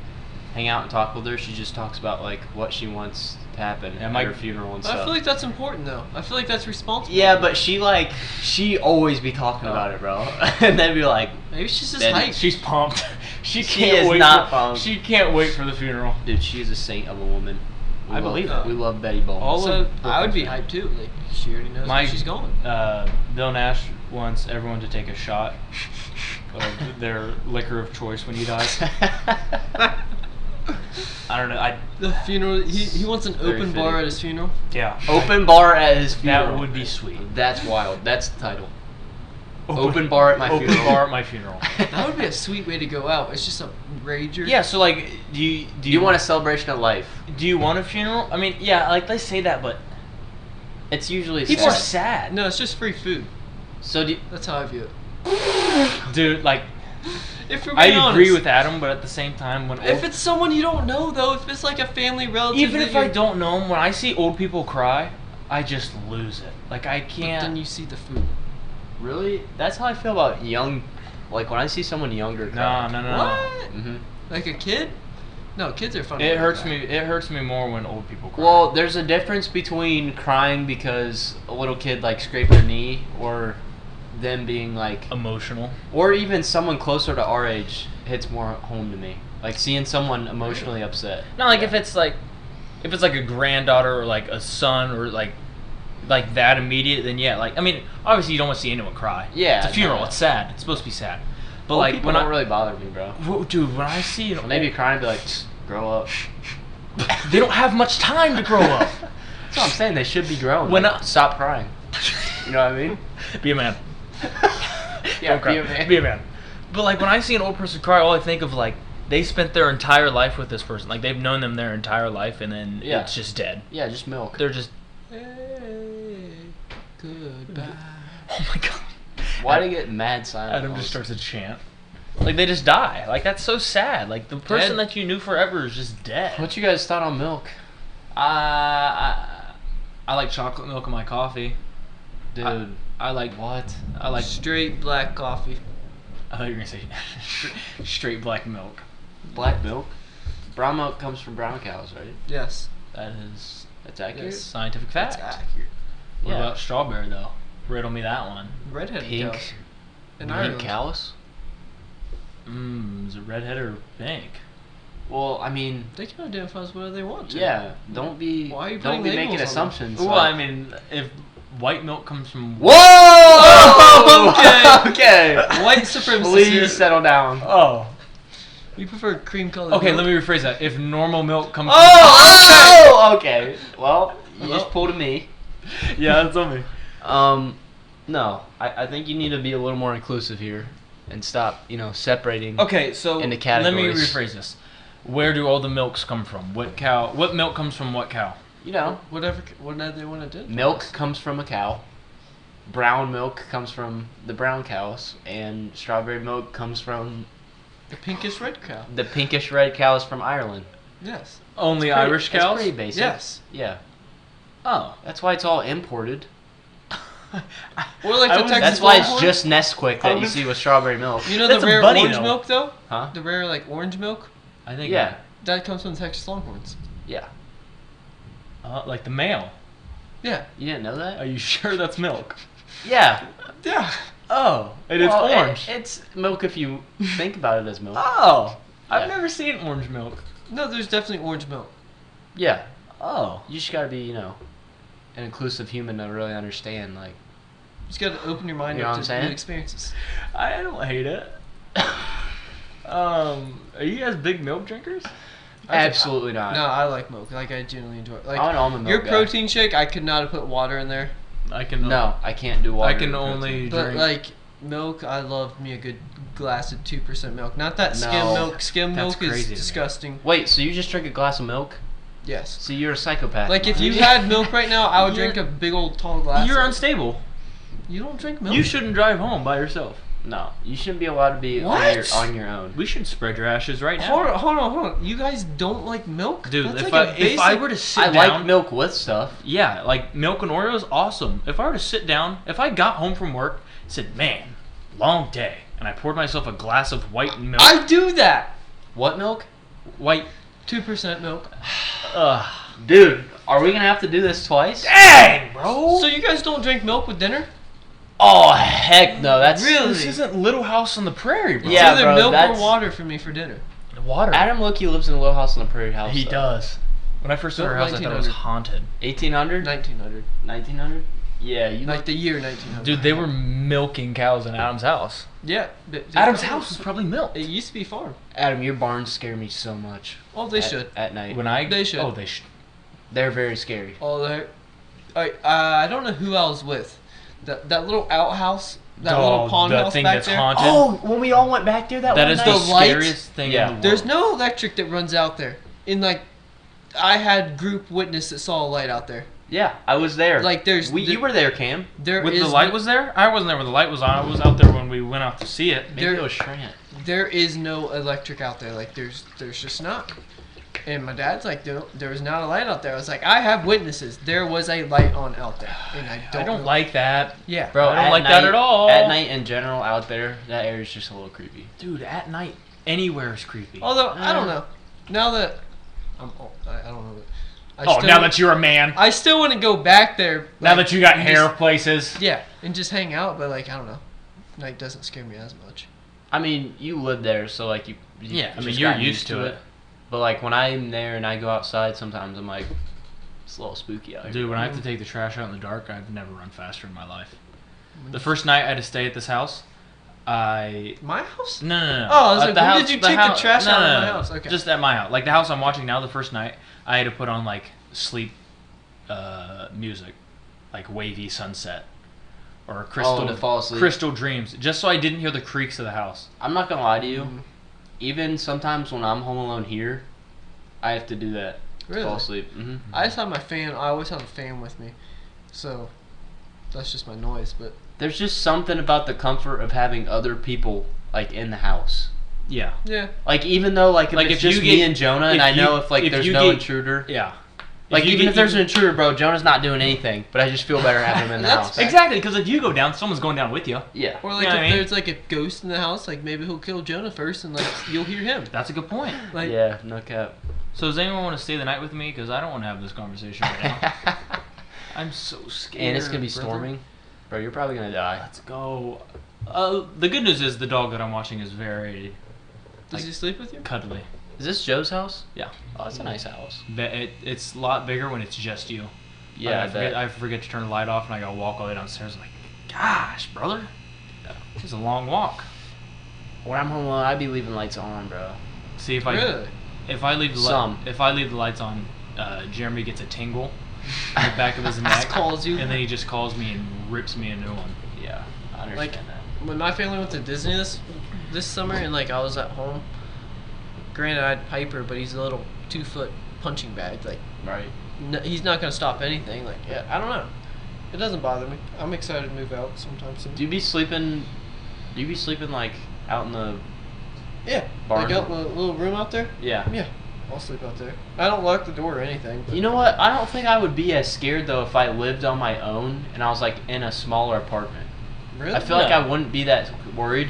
S4: hang out and talk with her, she just talks about like what she wants to happen
S3: Yeah,
S4: at
S3: my-
S4: her funeral and
S2: But I
S4: stuff.
S2: feel like that's important though. I feel like that's responsible.
S4: Yeah, but she always be talking about it, bro, and then be like,
S2: Maybe she's just
S4: Betty,
S2: hyped.
S3: She's pumped. She
S4: She
S3: can't
S4: is
S3: wait
S4: not
S3: for,
S4: pumped.
S3: She can't wait for the funeral.
S4: dude, she is a saint of a woman.
S3: I believe
S2: it.
S4: We love Betty Bones.
S3: All
S2: So
S3: of
S2: I would be
S4: Brooklyn's
S2: hyped too. Like she already knows where she's going.
S3: Bill Nash wants everyone to take a shot of their liquor of choice when he dies. I don't know.
S2: The funeral. He wants an
S4: Very
S2: open bar
S4: fitting.
S2: at his funeral.
S3: Yeah.
S4: Open bar at his funeral.
S3: That would be sweet.
S4: That's wild. That's the title. Open bar at my
S3: Open
S4: funeral.
S3: bar at my funeral.
S2: That would be a sweet way to go out. It's just a rager.
S3: Yeah. So like, do
S4: You want a celebration of life?
S3: Do you want a funeral? I mean, yeah, like they say that, but
S4: It's usually
S3: people are
S4: sad.
S3: sad.
S2: No, it's just free food.
S4: So do
S2: That's how I view it.
S3: Dude, like,
S2: If you're
S3: I
S2: being
S3: agree
S2: honest.
S3: with Adam, but at the same time, when
S2: If it's someone you don't know though, if it's like a family relative,
S3: even
S2: that
S3: if I
S2: you're-
S3: don't know him, when I see old people cry, I just lose it. Like I
S2: But
S3: can't.
S2: then you see the food.
S4: really? That's how I feel about young. Like when I see someone younger.
S3: No.
S2: What?
S4: hmm
S2: Like a kid? No, kids are fun.
S3: It hurts me. It hurts me more when old people cry.
S4: Well, there's a difference between crying because a little kid like scraped their knee, or them being like,
S3: emotional.
S4: or even someone closer to our age hits more home to me. Like seeing someone emotionally upset.
S3: Not like if it's like a granddaughter or like a son or like that immediate, then yeah. Like I mean, obviously you don't want to see anyone cry.
S4: Yeah,
S3: it's a funeral.
S4: no.
S3: It's sad. It's supposed to be sad. But
S4: Old
S3: like
S4: people
S3: when
S4: don't
S3: I
S4: really bother me, bro.
S3: dude, when I see an
S4: When they be crying, be like, grow up.
S3: they don't have much time to grow up.
S4: That's what I'm saying. They should be growing.
S3: When
S4: Like, stop crying. You know what I mean?
S3: Be a man.
S4: Yeah,
S3: Don't cry.
S4: be a man.
S3: Be a man. But like when I see an old person cry, all I think of like they spent their entire life with this person. Like they've known them their entire life, and then
S4: Yeah.
S3: it's just dead.
S4: Yeah, just milk.
S3: They're just.
S2: Hey, goodbye.
S3: Oh my god.
S4: Why do you get mad silent?
S3: Adam just starts to chant. Like they just die. Like that's so sad. Like the person that you knew forever is just dead.
S4: What you guys thought on milk?
S3: I like chocolate milk in my coffee.
S4: Dude,
S3: I like
S4: what?
S3: I like.
S2: Straight black coffee.
S3: I thought you were gonna say straight black milk.
S4: Black milk? Brown milk comes from brown cows, right?
S2: Yes.
S3: That is
S4: That's accurate?
S2: Yes.
S3: scientific fact.
S2: That's accurate.
S3: What
S4: Yeah.
S3: about strawberry though? Riddle me that one.
S2: Redheaded
S4: Pink.
S2: cows. In
S4: Pink
S2: Ireland.
S4: cows?
S3: Is it redhead or pink?
S4: Well, I mean,
S2: They can identify as whatever they want to.
S4: yeah, don't be
S2: Why are you
S4: don't
S2: putting
S4: be
S2: labels
S4: making
S2: on them?
S4: assumptions.
S3: Well,
S4: like-
S3: I mean, if white milk comes from
S4: Whoa!
S2: Okay.
S4: Okay.
S2: White supremacy.
S4: Please settle down.
S3: oh,
S2: We prefer cream colored.
S3: okay.
S2: milk.
S3: Let me rephrase that. If normal milk comes
S4: Oh, okay. Well, you
S2: Well.
S4: just pulled a me.
S3: from yeah, that's on me.
S4: No, I think you need to be a little more inclusive here and stop, separating.
S3: Okay, so
S4: Into
S3: let me
S4: categories.
S3: rephrase this. Where do all the milks come from? What cow? What milk comes from what cow?
S2: Whatever they want to do.
S4: Milk comes from a cow. Brown milk comes from the brown cows, and strawberry milk comes from
S2: The pinkish red cow.
S4: the pinkish red cows from Ireland.
S2: Yes.
S3: Only
S4: Pretty-
S3: Irish
S4: it's
S3: cows?
S4: pretty basic.
S2: Yes.
S4: Yeah.
S3: Oh.
S4: That's why it's all imported.
S2: Or like
S3: I
S2: the
S3: was-
S2: Texas
S4: That's why it's
S2: Longhorn.
S4: just Nesquik that
S3: I
S4: you
S3: was-
S4: see with strawberry milk.
S2: You know
S3: That's
S2: the
S3: a
S2: rare
S3: bunny,
S2: orange
S3: though.
S2: milk though?
S4: Huh?
S2: The rare like orange milk?
S3: I think.
S4: Yeah.
S2: That comes from the Texas Longhorns.
S4: Yeah.
S3: Like the male.
S2: Yeah.
S4: You didn't know that?
S3: Are you sure that's milk?
S4: Yeah.
S2: Yeah.
S3: Oh, it is
S4: Well,
S3: orange.
S4: It's milk if you think about it as milk.
S3: Oh, I've
S4: Yeah.
S3: never seen orange milk.
S2: No, there's definitely orange milk.
S4: Yeah.
S3: Oh.
S4: You just gotta be, an inclusive human to really understand, like.
S2: You just gotta open your mind
S4: You know
S2: up
S4: what I'm
S2: to
S4: saying?
S2: new experiences.
S3: I don't hate it. Are you guys big milk drinkers?
S4: Absolutely not.
S2: No, I like milk. Like I genuinely enjoy it. Like
S4: I'm an almond milk
S2: your
S4: guy.
S2: protein shake, I could not have put water in there.
S3: I can.
S4: No, I can't do water.
S3: I can
S4: in
S3: only
S4: protein.
S2: But
S3: drink.
S2: like milk, I love me a good glass of 2% milk. Not that skim
S4: No,
S2: milk. Skim
S3: that's
S2: milk
S3: crazy
S2: is
S3: to me.
S2: disgusting.
S4: Wait, so you just drink a glass of milk?
S2: Yes.
S4: So you're a psychopath.
S2: Like if you
S4: Maybe?
S2: had milk right now, I would
S3: You're-
S2: drink a big old tall glass.
S3: You're
S2: of it.
S3: unstable.
S2: You don't drink milk.
S3: You shouldn't drive home by yourself.
S4: No, you shouldn't be allowed to be
S2: What?
S4: on your own.
S3: We should spread your ashes right now.
S2: Hold on. You guys don't like milk?
S3: Dude,
S2: That's
S3: if
S2: like a
S3: if I
S2: basic-
S3: were to sit
S4: I
S3: down,
S4: like milk with stuff.
S3: yeah, like milk and Oreos, awesome. If I were to sit down, if I got home from work, said, "Man, long day," and I poured myself a glass of white milk,
S2: I do that.
S4: What milk?
S3: white,
S2: 2% milk.
S4: Dude, are we gonna have to do this twice?
S3: dang, bro.
S2: So you guys don't drink milk with dinner?
S4: Oh heck no! That's
S2: Really?
S3: This isn't Little House on the Prairie, bro.
S4: Yeah,
S2: it's either
S4: bro,
S2: milk
S4: that's-
S2: or water for me for dinner.
S3: Water.
S4: Adam Loki lives in a little house on the prairie house.
S3: He
S4: though.
S3: does. When I first saw her house, I thought it was
S2: 1900.
S3: haunted.
S4: 1800?
S2: 1900.
S4: 1900? Yeah, you
S2: Like the year 1900.
S3: Dude, they were milking cows in Adam's house.
S2: Yeah.
S3: Adam's house was probably milk.
S2: It used to be farm.
S4: Adam, your barns scare me so much.
S2: Oh, they
S4: at,
S2: should.
S4: at night.
S3: When I
S2: They should.
S3: Oh, they should.
S4: They're very scary.
S2: Oh, they. I don't know who I was with. That little outhouse, that little pond
S3: the
S2: house
S3: thing
S2: back
S3: that's
S2: there.
S3: haunted.
S4: Oh, when we all went back there that
S3: That
S4: one
S3: is
S4: night.
S3: the
S2: The lights?
S3: scariest thing
S4: Yeah.
S3: in the world.
S2: There's no electric that runs out there. I had group witness that saw a light out there.
S4: Yeah, I was there.
S2: Like there's
S4: you were there, Cam.
S2: there
S3: When
S2: is
S3: the light
S2: no-
S3: was there? I wasn't there when the light was on. I was out there when we went out to see it.
S4: Maybe
S2: There-
S4: it was Trent.
S2: there is no electric out there. Like there's just not. And my dad's like, there was not a light out there. I was like, I have witnesses. There was a light on out there, and I don't.
S3: I don't
S2: know.
S3: like that.
S2: Yeah,
S4: Bro,
S3: I don't
S4: at
S3: like that
S4: night-
S3: at all.
S4: At night in general, out there, that area's just a little creepy.
S3: Dude, at night, anywhere is creepy.
S2: Although I don't know. Now that I'm old, I don't know.
S3: Oh, now that you're a man.
S2: I still want to go back there.
S3: Now
S2: like,
S3: that you got
S2: and
S3: hair
S2: just-
S3: places.
S2: yeah, and just hang out. But like I don't know, night doesn't scare me as much.
S4: I mean, you live there, so like you
S3: Yeah, I mean,
S4: just
S3: you're
S4: got
S3: used to it.
S4: But like when I'm there and I go outside, sometimes I'm like, it's a little spooky out here.
S3: Dude, when I have to take the trash out in the dark, I've never run faster in my life. The first night I had to stay at this house,
S2: My house?
S3: No.
S2: Oh, I was
S3: At
S2: like,
S3: the
S2: when
S3: house-
S2: did you take the
S3: house-
S2: trash
S3: no,
S2: out
S3: no,
S2: of
S3: no,
S2: my
S3: no.
S2: house? Okay.
S3: Just at my house. Like the house I'm watching now, the first night, I had to put on like sleep music, like wavy sunset. or crystal
S4: to fall asleep.
S3: crystal dreams, just so I didn't hear the creaks of the house.
S4: I'm not gonna lie to you. Even sometimes when I'm home alone here, I have to do that to
S2: Really?
S4: fall asleep.
S2: I just have my fan. I always have a fan with me, so that's just my noise. But
S4: There's just something about the comfort of having other people like in the house.
S3: Yeah.
S2: yeah,
S4: Like even though like if it's just me and Jonah, and I know if there's no intruder.
S3: Yeah.
S4: Like even if there's an intruder, bro, Jonah's not doing anything. But I just feel better having him in the
S2: That's
S4: house.
S2: fair.
S3: Exactly, because if you go down, someone's going down with you.
S4: Yeah.
S2: or like
S3: You know
S2: if
S3: what I mean?
S2: there's like a ghost in the house, like maybe he'll kill Jonah first, and like you'll hear him.
S3: That's a good point.
S2: Like
S4: Yeah. No cap.
S3: So does anyone want to stay the night with me? Because I don't want to have this conversation right now. I'm so scared.
S4: And it's gonna be
S3: brother.
S4: storming. Bro, you're probably gonna die.
S3: Let's go. The good news is the dog that I'm watching is very
S2: does he sleep with you?
S3: cuddly.
S4: Is this Joe's house?
S3: Yeah.
S4: Oh, it's a nice house.
S3: It's a lot bigger when it's just you.
S4: Yeah,
S3: I forget to turn the light off and I gotta walk all the way downstairs. I'm like, gosh, brother, it's a long walk.
S4: When I'm home alone, I be leaving lights on, bro.
S3: See if
S2: Really?
S3: if I leave the if I leave the lights on, Jeremy gets a tingle in the back of his neck.
S2: Calls you.
S3: and then he just calls me and rips me a new one.
S4: Yeah, I understand
S2: Like
S4: that.
S2: when my family went to Disney this summer, and like I was at home. Granted, I had Piper, but he's a little 2-foot punching bag. Like
S4: Right.
S2: he's not gonna stop anything. Like yeah, I don't know. It doesn't bother me. I'm excited to move out sometime soon.
S4: Do you be sleeping like out in the?
S2: Yeah,
S4: Barn?
S2: like out in the little room out there.
S4: Yeah.
S2: Yeah, I'll sleep out there. I don't lock the door or anything. But
S4: You know what? I don't think I would be as scared though if I lived on my own and I was like in a smaller apartment.
S2: really?
S4: I feel like I wouldn't be that worried.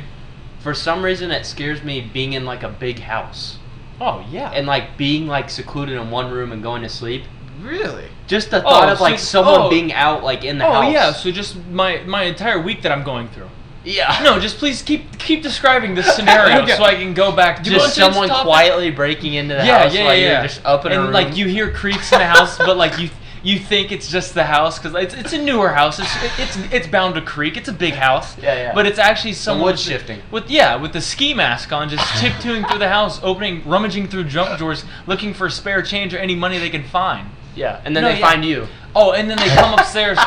S4: For some reason, it scares me being in like a big house
S3: Oh yeah.
S4: and like being like secluded in one room and going to sleep.
S2: Really?
S4: Just the thought of like someone
S3: oh.
S4: being out like in the house.
S3: Oh yeah. So just my entire week that I'm going through.
S4: Yeah.
S3: No, just please keep describing this scenario
S2: Okay.
S3: so I can go back to
S4: Just
S2: you want to
S4: someone
S2: change topic?
S4: quietly breaking into the
S3: Yeah,
S4: house
S3: yeah,
S4: while
S3: yeah.
S4: you're just up in a
S3: and
S4: room.
S3: like you hear creaks in the house, but like you think it's just the house because it's a newer house. It's bound to creak. It's a big house.
S4: Yeah, yeah.
S3: But it's actually someone
S4: wood shifting.
S3: with the ski mask on, just tiptoeing through the house, rummaging through junk drawers, looking for spare change or any money they can find.
S4: Yeah, and then
S3: No,
S4: they
S3: yeah.
S4: find you.
S3: Oh, and then they come upstairs.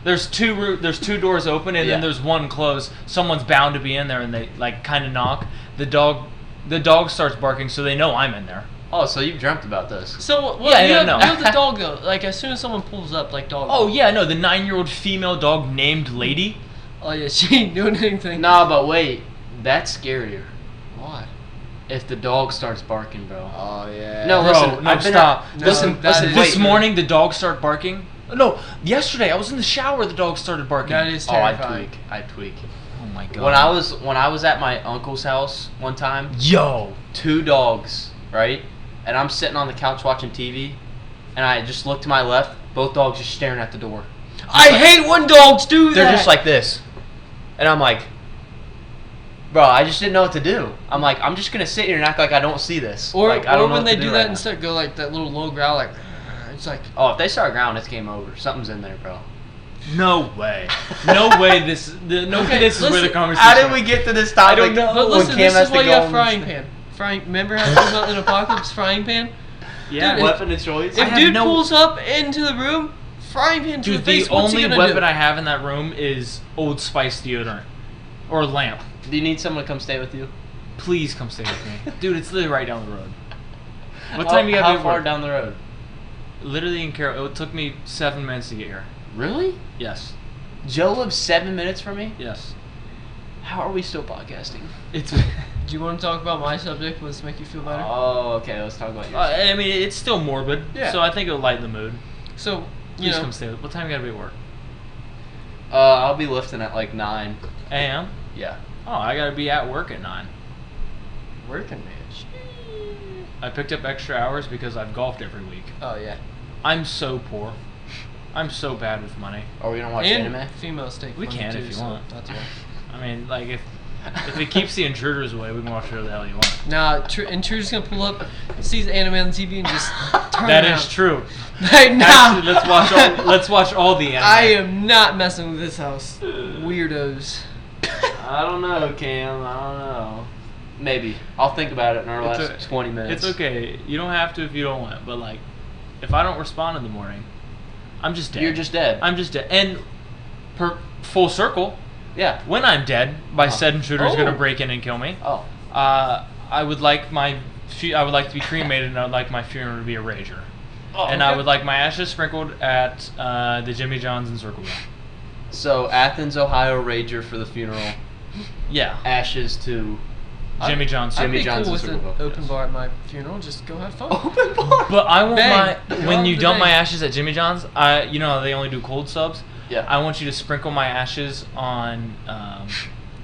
S3: There's two doors open, and
S4: Yeah.
S3: then there's one closed. Someone's bound to be in there, and they like kind of knock. The dog starts barking, so they know I'm in there.
S4: Oh, so you've dreamt about this.
S2: So well,
S3: Yeah,
S2: you,
S3: yeah,
S2: have,
S3: no.
S2: you have the dog though. Like as soon as someone pulls up, like dog.
S3: Oh yeah, no, the 9-year-old female dog named Lady.
S2: Oh yeah, she ain't doing anything.
S4: No, but wait, that's scarier.
S2: Why?
S4: If the dog starts barking, bro.
S2: Oh yeah.
S4: No,
S3: Bro,
S4: listen,
S3: no,
S4: I've been
S3: stop.
S2: No,
S4: listen,
S2: that
S4: listen.
S2: is-
S3: This
S4: Wait,
S3: morning, the dog started barking. No, yesterday I was in the shower. The dog started barking.
S2: That is
S4: Oh, I
S2: terrifying.
S4: tweak. I tweak.
S3: Oh my god.
S4: When I was at my uncle's house one time,
S3: Yo.
S4: 2 dogs, right? And I'm sitting on the couch watching TV, and I just look to my left, both dogs just staring at the door.
S2: I hate when dogs do that.
S4: They're just like this. And I'm like, bro, I just didn't know what to do. I'm like, I'm just gonna sit here and act like I don't see this.
S2: Or,
S4: like, I don't
S2: or
S4: know
S2: when
S4: what
S2: they
S4: to
S2: do
S4: right
S2: that
S4: now.
S2: and start go like that little low growl, like it's like
S4: Oh, if they start growling, it's game over. Something's in there, bro.
S3: No way. No way. This is where the
S2: listen,
S3: conversation.
S4: How did we get to this topic?
S3: I don't know.
S2: But
S4: when
S2: listen,
S4: Cam
S2: this
S4: has
S2: is
S4: to
S2: why you
S4: go
S2: have
S4: and-
S2: frying pan. Remember how it was in Apocalypse frying pan?
S3: Yeah.
S2: Dude,
S4: Weapon of choice.
S2: If
S3: have
S2: dude
S3: no-
S2: pulls up into the room, frying pan to
S3: Dude,
S2: the face,
S3: the
S2: what's
S3: only
S2: he gonna
S3: weapon
S2: do?
S3: I have in that room is Old Spice deodorant or lamp.
S4: Do you need someone to come stay with you?
S3: Please come stay with me, dude. It's literally right down the road. What time you got to
S4: How
S3: be at
S4: far
S3: work?
S4: down the road?
S3: Literally in Carroll. It took me 7 minutes to get here.
S4: Really?
S3: Yes.
S4: Joe lives 7 minutes from me.
S3: Yes.
S4: How are we still podcasting?
S3: It's.
S2: Do you want to talk about my subject? Let's make you feel better.
S4: Oh, okay. Let's talk about yours.
S3: I mean, it's still morbid.
S2: Yeah.
S3: So I think it'll lighten the mood.
S2: So you
S3: Please
S2: know,
S3: come stay. What time you got to be at work?
S4: I'll be lifting at like 9.
S3: A.M.
S4: Yeah.
S3: Oh, I got to be at work at 9.
S2: working man.
S3: I picked up extra hours because I've golfed every week.
S2: Oh yeah.
S3: I'm so poor. I'm so bad with money.
S4: Are we gonna watch
S2: And
S4: anime?
S2: females take.
S3: We
S2: money
S3: can
S2: too,
S3: if you
S2: so
S3: want.
S2: That's why.
S3: I mean, like if it keeps the intruders away, we can watch whatever the hell you want.
S2: Nah, Intruder's gonna pull up, sees anime on the TV, and just turn
S3: That
S2: around.
S3: is true.
S2: Like, nah,
S3: Actually, let's watch all the anime.
S2: I am not messing with this house. Weirdos.
S4: I don't know, Cam. I don't know. Maybe. I'll think about it in our
S3: It's
S4: last 20 minutes.
S3: It's okay. You don't have to if you don't want. But like, if I don't respond in the morning, I'm just dead.
S4: You're just dead.
S3: I'm just dead. And full circle.
S4: Yeah.
S3: When I'm dead, by said intruder's
S2: Oh.
S3: gonna break in and kill me.
S4: Oh.
S3: I would like to be cremated, and I would like my funeral to be a rager.
S4: Oh,
S3: And I
S4: okay.
S3: would like my ashes sprinkled at the Jimmy John's in Circleville.
S4: So Athens, Ohio, rager for the funeral.
S3: Yeah.
S4: Ashes to
S3: Jimmy John's.
S2: I'd
S4: Jimmy
S2: be
S4: John's
S2: cool
S4: in
S2: with an
S4: Circleville.
S2: open bar at my funeral. Just go have fun.
S4: Open bar.
S3: But I want
S2: Bang.
S3: when you
S2: Drop the
S3: dump my
S2: bang.
S3: ashes at Jimmy John's, you know how they only do cold subs.
S4: Yeah.
S3: I want you to sprinkle my ashes on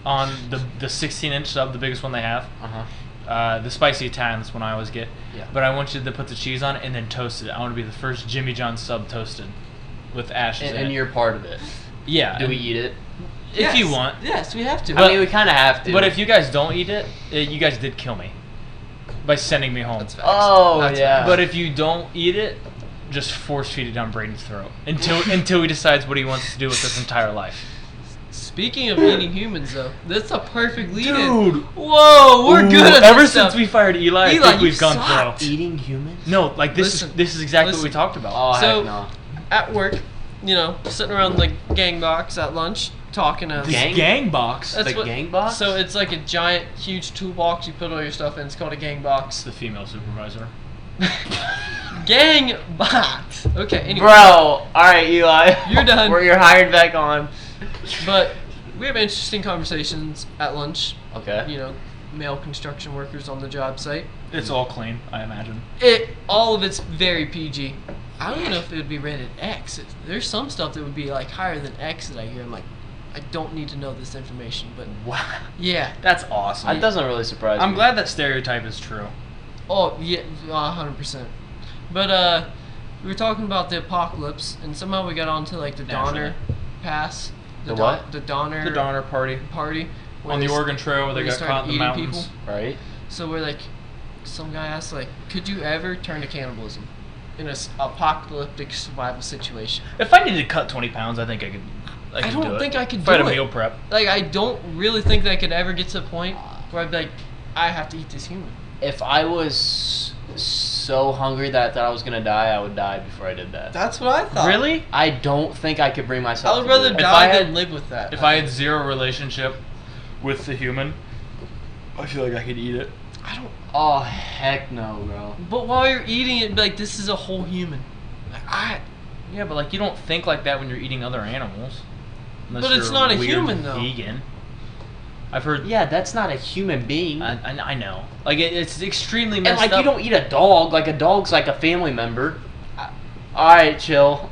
S3: the 16-inch sub, the biggest one they have. The spicy Italian, that's one I always get.
S4: Yeah.
S3: But I want you to put the cheese on it and then toast it. I want to be the first Jimmy John's sub toasted with ashes in
S4: And
S3: it.
S4: you're part of it.
S3: Yeah.
S4: Do we
S3: and
S4: eat it?
S3: If you want.
S2: Yes, we have to.
S3: But-
S4: I mean, we kind of have to.
S3: But if you guys don't eat it, you guys did kill me by sending me home.
S2: That's facts.
S4: Oh,
S2: That's
S4: yeah.
S2: facts.
S3: But if you don't eat it, just force feed it down Braden's throat until he decides what he wants to do with his entire life.
S2: Speaking of eating humans, though, that's a perfect lead-in.
S3: Dude.
S2: Whoa, we're good at
S3: Ever
S2: this
S3: since
S2: stuff.
S3: we fired Eli, I
S2: Eli,
S3: think
S2: you
S3: we've gone
S2: sucked.
S3: pro.
S4: Eating humans?
S3: No, like this
S2: Listen,
S3: is exactly what we
S2: listen.
S3: talked about.
S4: Oh,
S2: So-
S4: heck no.
S2: At work, you know, sitting around the gang box at lunch, talking to...
S3: This
S4: Gang?
S3: gang box.
S2: That's
S4: The
S2: what-
S4: gang box?
S2: So it's like a giant, huge toolbox you put all your stuff in. It's called a gang
S3: It's
S2: box.
S3: the female supervisor.
S2: Gang box. Okay, anyway.
S4: Bro, alright, Eli.
S2: You're done.
S4: You're hired back on.
S2: But we have interesting conversations at lunch.
S4: Okay.
S2: You know, male construction workers on the job site.
S3: It's all clean, I imagine.
S2: All of it's very PG. I don't even know if it would be rated X. There's some stuff that would be like higher than X that I hear. I'm like, I don't need to know this information, but
S3: Wow.
S2: yeah.
S3: That's awesome.
S4: That doesn't really surprise me.
S3: I'm glad that stereotype is true.
S2: Oh yeah, 100%. But we were talking about the apocalypse, and somehow we got onto like the
S3: Naturally.
S2: Donner Pass.
S4: The what?
S2: The Donner.
S3: The Donner Party.
S2: Party. where
S3: On the
S2: they-
S3: Oregon Trail where they
S2: where
S3: got
S2: started
S3: caught in the
S2: eating
S3: mountains.
S4: Right?
S2: So we're like, some guy asked like, could you ever turn to cannibalism in an apocalyptic survival situation?
S3: If I needed to cut 20 pounds, I think I could. I could
S2: don't
S3: do it.
S2: think I could
S3: if I had
S2: do
S3: a
S2: it.
S3: meal prep.
S2: Like, I don't really think that I could ever get to the point where I'd be like, I have to eat this human.
S4: If I was so hungry that I thought I was gonna die, I would die before I did that.
S2: That's what I thought.
S3: Really?
S4: I don't think I could bring myself
S2: I would
S4: to do
S2: rather
S4: it.
S3: If
S2: die
S3: I had-
S2: than live with that.
S3: If I had zero relationship with the human, I feel like I could eat it.
S2: I don't.
S4: Oh, heck no, bro.
S2: But while you're eating it, be like, this is a whole human. Like,
S3: Yeah, but like you don't think like that when you're eating other animals. Unless
S2: But it's
S3: you're
S2: not a
S3: weird
S2: human, though.
S3: Vegan. I've heard.
S4: Yeah, that's not a human being.
S3: I know. Like it's extremely
S4: And
S3: messed
S4: like
S3: up.
S4: you don't eat a dog. Like a dog's like a family member. All right, chill,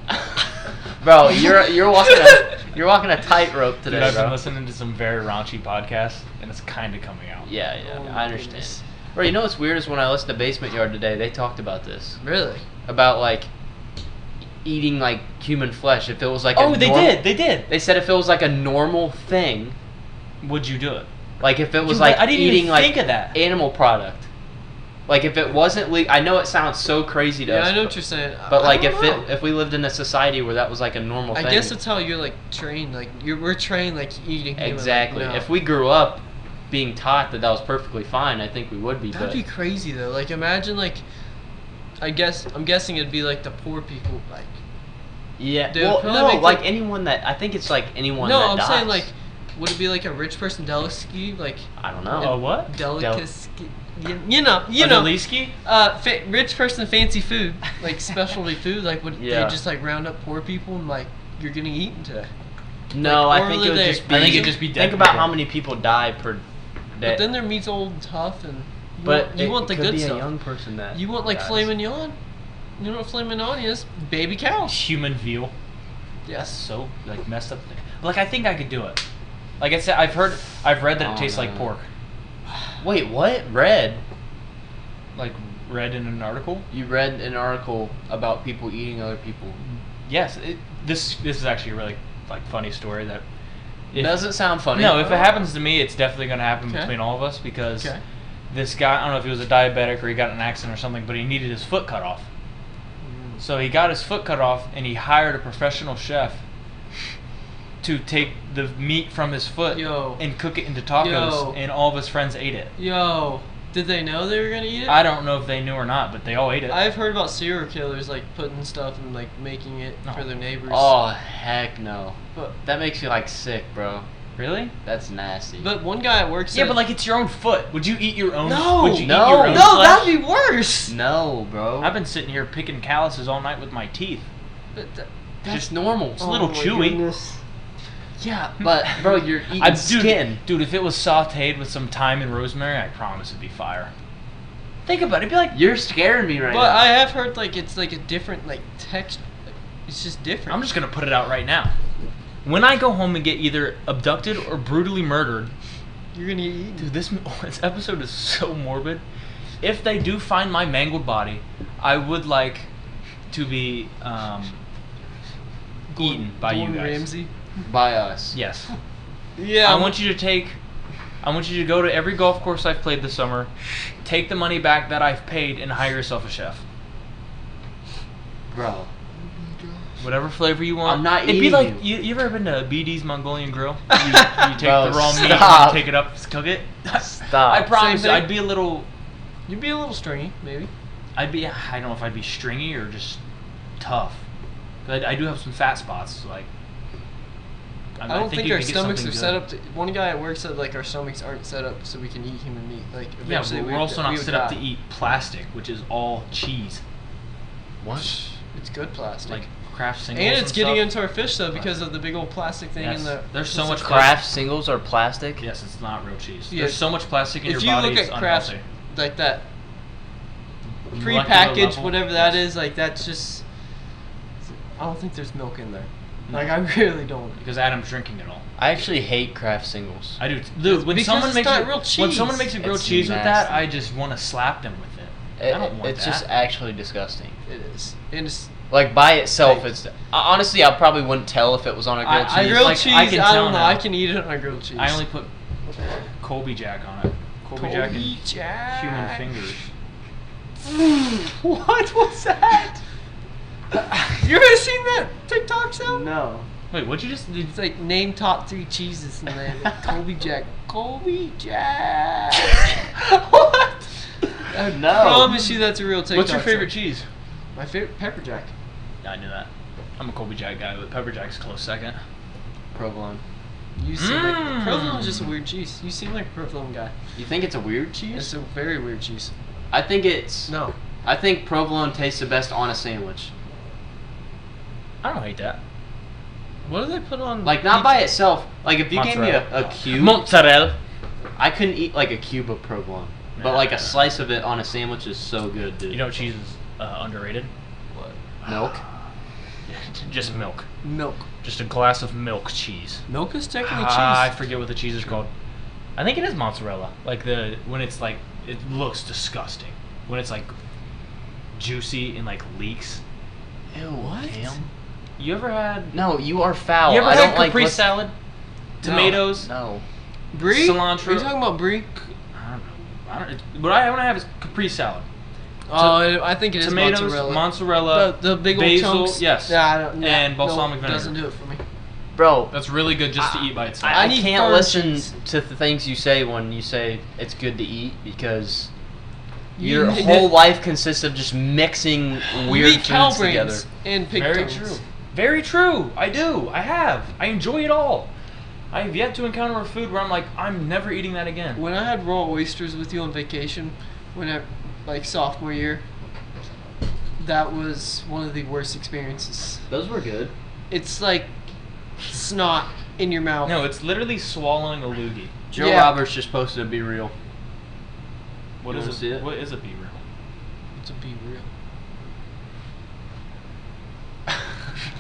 S4: bro. You're walking a tightrope today,
S3: Dude, I've
S4: bro.
S3: been listening to some very raunchy podcasts, and it's kind of coming out.
S4: Yeah,
S2: Oh,
S4: I understand.
S2: goodness.
S4: Bro, you know what's weird is when I listened to Basement Yard today, they talked about this.
S2: Really?
S4: About like eating like human flesh. If it was like
S3: Oh,
S4: a
S3: they
S4: norm-
S3: did. They did.
S4: They said if it was like a normal thing,
S3: Would you do it?
S4: like if it was
S3: Dude,
S4: like
S3: I didn't
S4: eating
S3: even
S4: like
S3: think of that.
S4: animal product. Like if it wasn't I know it sounds so crazy to
S2: Yeah,
S4: us.
S2: I know what you're saying.
S4: But
S2: I
S4: like
S2: don't know.
S4: if we lived in a society where that was like a normal
S2: I
S4: thing.
S2: guess it's how you're like trained. Like we're trained like eating human.
S4: exactly.
S2: Like, no.
S4: If we grew up being taught that was perfectly fine, I think we would be.
S2: That'd
S4: But
S2: be crazy though. Like imagine like, I'm guessing it'd be like the poor people like.
S4: yeah,
S2: Dude,
S4: well,
S2: probably
S4: no,
S2: make,
S4: like
S2: like-
S4: anyone that I think it's like anyone.
S2: No,
S4: that
S2: I'm
S4: dies.
S2: saying like, would it be like a rich person delicacy like
S4: I don't know.
S3: Oh, what?
S2: delicacy? You know,
S3: Deliski?
S2: rich person fancy food like specialty food. Like would
S4: Yeah.
S2: they just like round up poor people and like you're gonna eat them today?
S4: No,
S2: Like,
S4: I think
S2: or
S4: it would
S2: they-
S4: just be.
S3: I think it'd just be dead
S4: Think about
S3: people.
S4: how many people die per day.
S2: But then their meat's old and tough and you
S4: But
S2: want, you want the
S4: it could
S2: good
S4: be
S2: stuff.
S4: a young person that
S2: You want like
S4: dies.
S2: filet mignon? You know what filet mignon is? Baby cow.
S3: Human veal. That's
S2: Yes.
S3: so like messed up. Like I think I could do it. Like I said, I've read that
S4: Oh,
S3: it tastes like
S4: no.
S3: pork.
S4: Wait, what? Red?
S3: Like read in an article.
S4: You read an article about people eating other people.
S3: Yes, this is actually a really like funny story that.
S4: It doesn't sound funny.
S3: No, if it happens to me, it's definitely going to happen
S2: Okay.
S3: between all of us because
S2: Okay.
S3: this guy, I don't know if he was a diabetic or he got in an accident or something, but he needed his foot cut off. So he got his foot cut off and he hired a professional chef to take the meat from his foot
S2: Yo.
S3: and cook it into tacos,
S2: Yo.
S3: and all of his friends ate it.
S2: Yo. Did they know they were gonna eat it?
S3: I don't know if they knew or not, but they all ate it.
S2: I've heard about serial killers like putting stuff and like making it for their neighbors.
S4: Oh heck no!
S2: But
S4: That makes you like sick, bro.
S3: Really?
S4: That's nasty.
S2: but one guy at work said.
S3: Yeah, but like it's your own foot. Would you eat your own?
S2: No,
S3: Would you
S4: no,
S3: eat your own
S2: no,
S3: flesh?
S2: that'd be worse.
S4: no, bro.
S3: I've been sitting here picking calluses all night with my teeth.
S2: That's
S3: Just
S4: normal.
S3: It's a little
S2: my
S3: chewy.
S2: goodness.
S4: Yeah, but bro, you're eating skin.
S3: Dude, if it was sautéed with some thyme and rosemary, I promise it'd be fire. Think about it. It'd be like
S4: You're scaring me right
S2: But
S4: now.
S2: I have heard like it's like a different like texture. It's just different.
S3: I'm just gonna put it out right now. When I go home and get either abducted or brutally murdered,
S2: You're gonna get eaten.
S3: dude, this episode is so morbid. If they do find my mangled body, I would like to be eaten by you
S2: Gordon
S3: guys.
S2: Ramsay.
S4: By us.
S3: Yes.
S2: Yeah.
S3: I want you to go to every golf course I've played this summer, take the money back that I've paid, and hire yourself a chef.
S4: Bro.
S3: Whatever flavor you want.
S4: I'm not
S3: It'd be
S4: eating
S3: like
S4: you.
S3: you ever been to BD's Mongolian Grill? You take
S4: Bro,
S3: the raw meat,
S4: stop.
S3: and take it up, cook it.
S4: Stop.
S3: I promise
S2: Same
S3: you,
S2: thing.
S3: I'd be a little.
S2: You'd be a little stringy, maybe.
S3: I don't know if I'd be stringy or just tough. But I do have some fat spots. So like.
S2: I don't think
S3: you
S2: our
S3: could get
S2: stomachs
S3: something
S2: are set up. One guy at work said like our stomachs aren't set up so we can eat human meat. Like
S3: Yeah,
S2: eventually
S3: but
S2: we
S3: we're
S2: would-
S3: also
S2: we
S3: not
S2: would
S3: set up to
S2: die.
S3: eat plastic, which is all cheese,
S4: What?
S2: It's good plastic.
S3: like Kraft singles.
S2: and it's getting
S3: stuff.
S2: into our fish though because of the big old plastic thing
S3: Yes.
S2: in the.
S3: There's so much
S4: Kraft singles are plastic?
S3: Yes, it's not real cheese.
S2: Yeah.
S3: There's so much plastic in
S2: If
S3: your
S2: you
S3: body.
S2: look
S3: It's
S2: at Kraft,
S3: unhealthy.
S2: like that
S3: Molecular
S2: pre-packaged,
S3: level,
S2: whatever that
S3: yes.
S2: is, like that's just. I don't think there's milk in there.
S3: No.
S2: Like I really don't.
S3: Because Adam's drinking it all.
S4: I actually hate Kraft singles.
S3: I do. Dude, when
S2: Because
S3: someone
S2: it's
S3: makes
S2: not
S3: a,
S2: real
S3: when
S2: cheese.
S3: someone makes a grilled
S4: It's
S3: cheese with that,
S4: nasty.
S3: I just want to slap them with it. I don't want
S4: It's
S3: that.
S4: just actually disgusting.
S2: It is. And it's
S4: Like by itself,
S2: Like-
S4: it's honestly I probably wouldn't tell if it was on a grilled
S3: I
S4: cheese.
S2: grilled
S3: like,
S2: cheese.
S3: I can
S2: I
S3: tell
S2: don't know.
S3: now.
S2: I can eat it on a grilled cheese.
S3: I only put Colby Jack on it. Colby Jack and
S2: Colby Jack.
S3: human fingers.
S2: What was that? You ever seen that TikTok sound?
S4: No.
S3: Wait, what'd you just?
S2: It's like name top 3 cheeses and then Colby Jack. Colby Jack.
S4: What?
S2: I
S4: No.
S2: promise you that's a real TikTok.
S3: What's your favorite
S2: sound.
S3: cheese?
S2: My favorite pepper jack.
S3: Yeah, I knew that. I'm a Colby Jack guy, but Pepper Jack's a close second.
S4: Provolone.
S2: You seem like
S3: Mm.
S2: provolone's just a weird cheese. You seem like a provolone guy.
S4: You think it's a weird
S2: It's
S4: cheese?
S2: a very weird cheese.
S4: I think it's.
S2: No.
S4: I think provolone tastes the best on a sandwich.
S3: I don't hate that.
S2: What do they put on?
S4: Like not by
S2: pizza?
S4: itself. Like if you gave me
S3: Mozzarella.
S4: a cube,
S3: Mozzarella.
S4: I couldn't eat like a cube of provolone. But like a slice of it on a sandwich is so good, dude.
S3: You know what cheese is underrated?
S2: What?
S4: Milk.
S3: Just milk.
S2: Milk.
S3: Just a glass of milk cheese.
S2: Milk is technically
S3: I
S2: cheese.
S3: forget what the cheese is called. I think it is mozzarella. Like when it's like it looks disgusting. When it's like juicy and like leaks.
S4: Ew.
S2: What?
S4: Damn.
S3: You ever had?
S4: No, you are foul.
S3: You ever
S4: I
S3: had
S4: don't like
S3: Capri
S4: what's-
S3: salad? Tomatoes.
S4: No.
S2: Brie?
S3: Cilantro.
S2: Are you talking about brie?
S3: I don't know. What I want to have is Capri salad.
S2: Oh, I think it is
S3: Tomatoes,
S2: mozzarella.
S3: mozzarella,
S2: The big old
S3: basil,
S2: chunks.
S3: yes,
S2: Yeah, I don't,
S3: and balsamic vinegar.
S2: Doesn't do it for me.
S4: Bro,
S3: That's really good just to eat by itself.
S4: I
S2: need
S4: can't
S2: firm
S4: listen
S2: cheese.
S4: to the things you say when you say it's good to eat because
S2: You
S4: your
S2: need
S4: whole
S2: it.
S4: life consists of just mixing
S2: You
S4: weird
S2: eat cow
S4: foods together.
S2: brains and pig
S3: Very
S2: tongues.
S3: true. Very true. I do. I have. I enjoy it all. I have yet to encounter a food where I'm like, I'm never eating that again.
S2: When I had raw oysters with you on vacation, like sophomore year, that was one of the worst experiences.
S4: Those were good.
S2: It's like snot in your mouth.
S3: No, it's literally swallowing a loogie.
S4: Joe
S2: Yeah.
S4: Roberts just posted a Be Real.
S3: What
S4: You
S3: is
S4: wanna
S3: it?
S4: see it?
S3: What is a Be Real?
S2: To be real.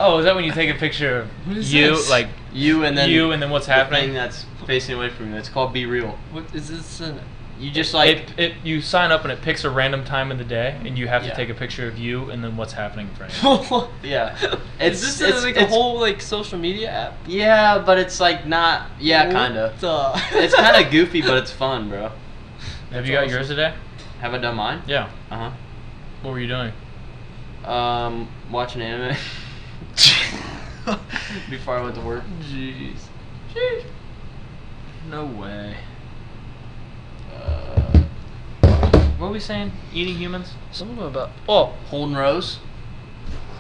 S3: Oh, is that when you take a picture of
S2: What is
S3: you,
S2: this?
S3: like
S4: You and then
S3: what's
S4: the
S3: happening?
S4: thing that's facing away from you. It's called Be Real.
S2: What is this?
S4: You just like
S3: You sign up and it picks a random time in the day, and you have
S4: Yeah.
S3: to take a picture of you and then what's happening in front of you.
S4: yeah.
S2: Is this like a whole like social media app?
S4: Yeah, but it's like not. Yeah, kinda.
S2: What
S4: It's kind of goofy, but it's fun, bro.
S3: Have you got yours today?
S4: Have I done mine?
S3: Yeah.
S4: Uh
S3: What were you doing?
S4: huh. Watching anime. Before I went to work.
S3: Jeez. No way. What were we saying? Eating humans?
S2: Something about
S4: Holden Rose,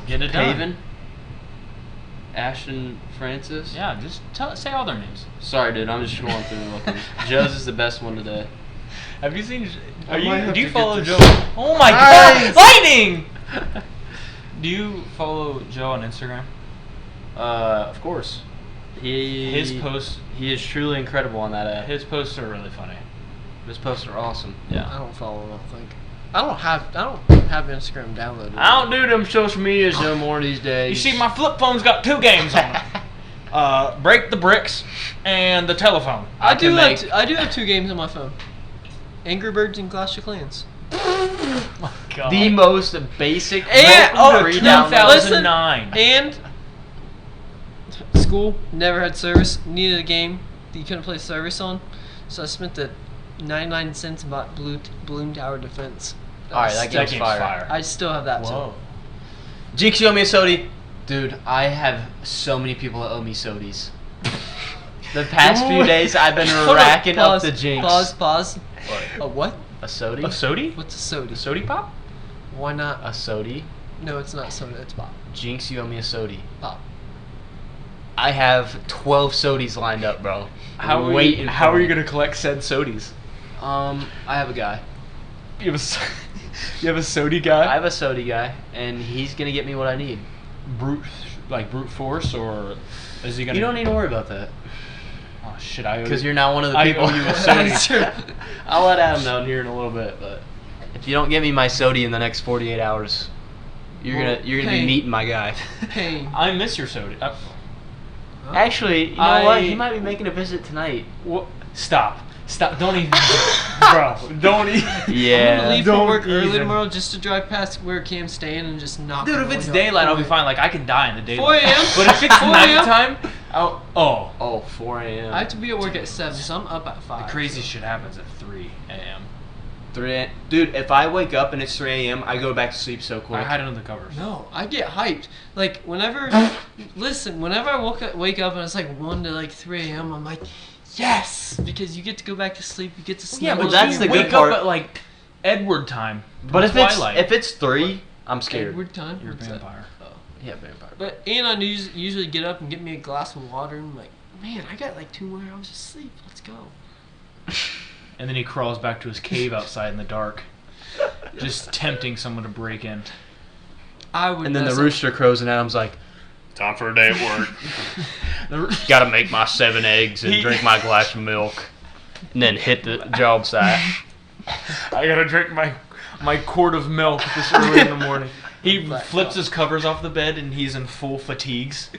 S3: Get it done.
S4: Haven, Ashton Francis.
S3: Yeah, just say all their names.
S4: Sorry, dude. I'm just scrolling through and looking. Joe's is the best one today.
S3: Have you seen?
S2: I might have
S3: Do you
S2: to
S3: follow
S2: get
S3: Joe?
S2: this.
S3: Oh my
S4: Nice!
S3: God! Lightning! Do you follow Joe on Instagram?
S4: Of course.
S3: His posts.
S4: He is truly incredible on that app.
S3: His posts are really funny.
S4: His posts are awesome.
S2: I
S3: Yeah.
S2: don't follow. I don't think. I don't have Instagram downloaded.
S4: I don't do them social medias no more these days.
S3: You see, my flip phone's got 2 games on it. Break the Bricks and the telephone.
S2: I do
S4: can
S2: have 2 games on my phone. Angry Birds and Clash of Clans.
S3: Oh my God.
S4: the most basic
S2: And
S4: free
S2: no,
S4: download.
S2: listen,
S3: 2009.
S2: And school never had service. Needed a game that you couldn't play service on, so I spent the 99 cents and bought Bloom Tower Defense.
S4: Alright, that game's fire.
S2: I still have that
S3: Whoa.
S4: Jinx, you owe me a sodi. Dude, I have so many people that owe me sodies. The past few days, I've been
S2: Hold on,
S4: racking up
S2: pause,
S4: the Jinx.
S2: Pause.
S4: What?
S2: A what?
S4: A sodi?
S3: A sody?
S2: What's a soda?
S3: A sody pop?
S2: Why not?
S4: A sodi?
S2: No, it's not soda. It's pop.
S4: Jinx, you owe me a sodi.
S2: Pop.
S4: I have 12 sodies lined up, bro.
S3: How are
S4: Waiting for me.
S3: gonna collect said sodies?
S4: I have a guy.
S3: You have you have a sody guy?
S4: I have a sodi guy, and he's gonna get me what I need.
S3: brute force, or is he gonna?
S4: You don't need to worry about that.
S3: Oh shit! I owe
S4: Because
S3: you-
S4: you're not one of the
S3: I
S4: people.
S3: owe you a sodi.
S2: That's true.
S4: I'll let Adam know here in a little bit, but if you don't get me my sodi in the next 48 hours, you're
S2: Well,
S4: gonna be
S2: hey.
S4: meeting my guy.
S2: Pain.
S3: I miss your sody.
S4: Actually, you know what? He might be making a visit tonight.
S3: What? Stop! Don't even, bro. Don't even.
S2: I'm gonna
S4: Yeah.
S2: leave
S3: Don't
S2: from work early
S3: even.
S2: tomorrow just to drive past where Cam's staying and just knock.
S3: Dude,
S2: on
S3: if
S2: the
S3: it's
S2: window.
S3: daylight, I'll be fine. Like I can die in the daylight.
S2: 4 a.m.
S3: But if it's
S2: 4 a.m.
S3: nighttime, oh,
S4: Oh, 4 a.m.
S2: I have to be at work at 7, so I'm up at 5.
S3: the crazy shit happens at 3 a.m.
S4: 3 a.m. Dude, if I wake up and it's 3 a.m., I go back to sleep so quick.
S3: I hide under the covers.
S2: No, I get hyped. Like whenever, whenever I wake up and it's like 1 to like 3 a.m., I'm like, yes, because you get to go back to sleep. You get to sleep.
S3: Yeah, but
S4: that's
S3: you
S4: the good
S3: wake
S4: part.
S3: up at like Edward time.
S4: But if
S3: Twilight.
S4: it's 3, I'm scared.
S2: Edward time.
S3: You're a
S2: What's that?
S3: vampire.
S2: Oh.
S4: Yeah, vampire.
S2: But and I usually get up and get me a glass of water and I'm like, man, I got like 2 more hours of sleep. Let's go.
S3: And then he crawls back to his cave outside in the dark, just tempting someone to break in.
S2: I would.
S4: And then the
S2: mess up-
S4: rooster crows and Adam's like, time for a day at work. Gotta make my 7 eggs and drink my glass of milk. And then hit the job site.
S3: I gotta drink my quart of milk this early in the morning. He
S2: Black
S3: flips
S2: coffee.
S3: his covers off the bed and he's in full fatigues.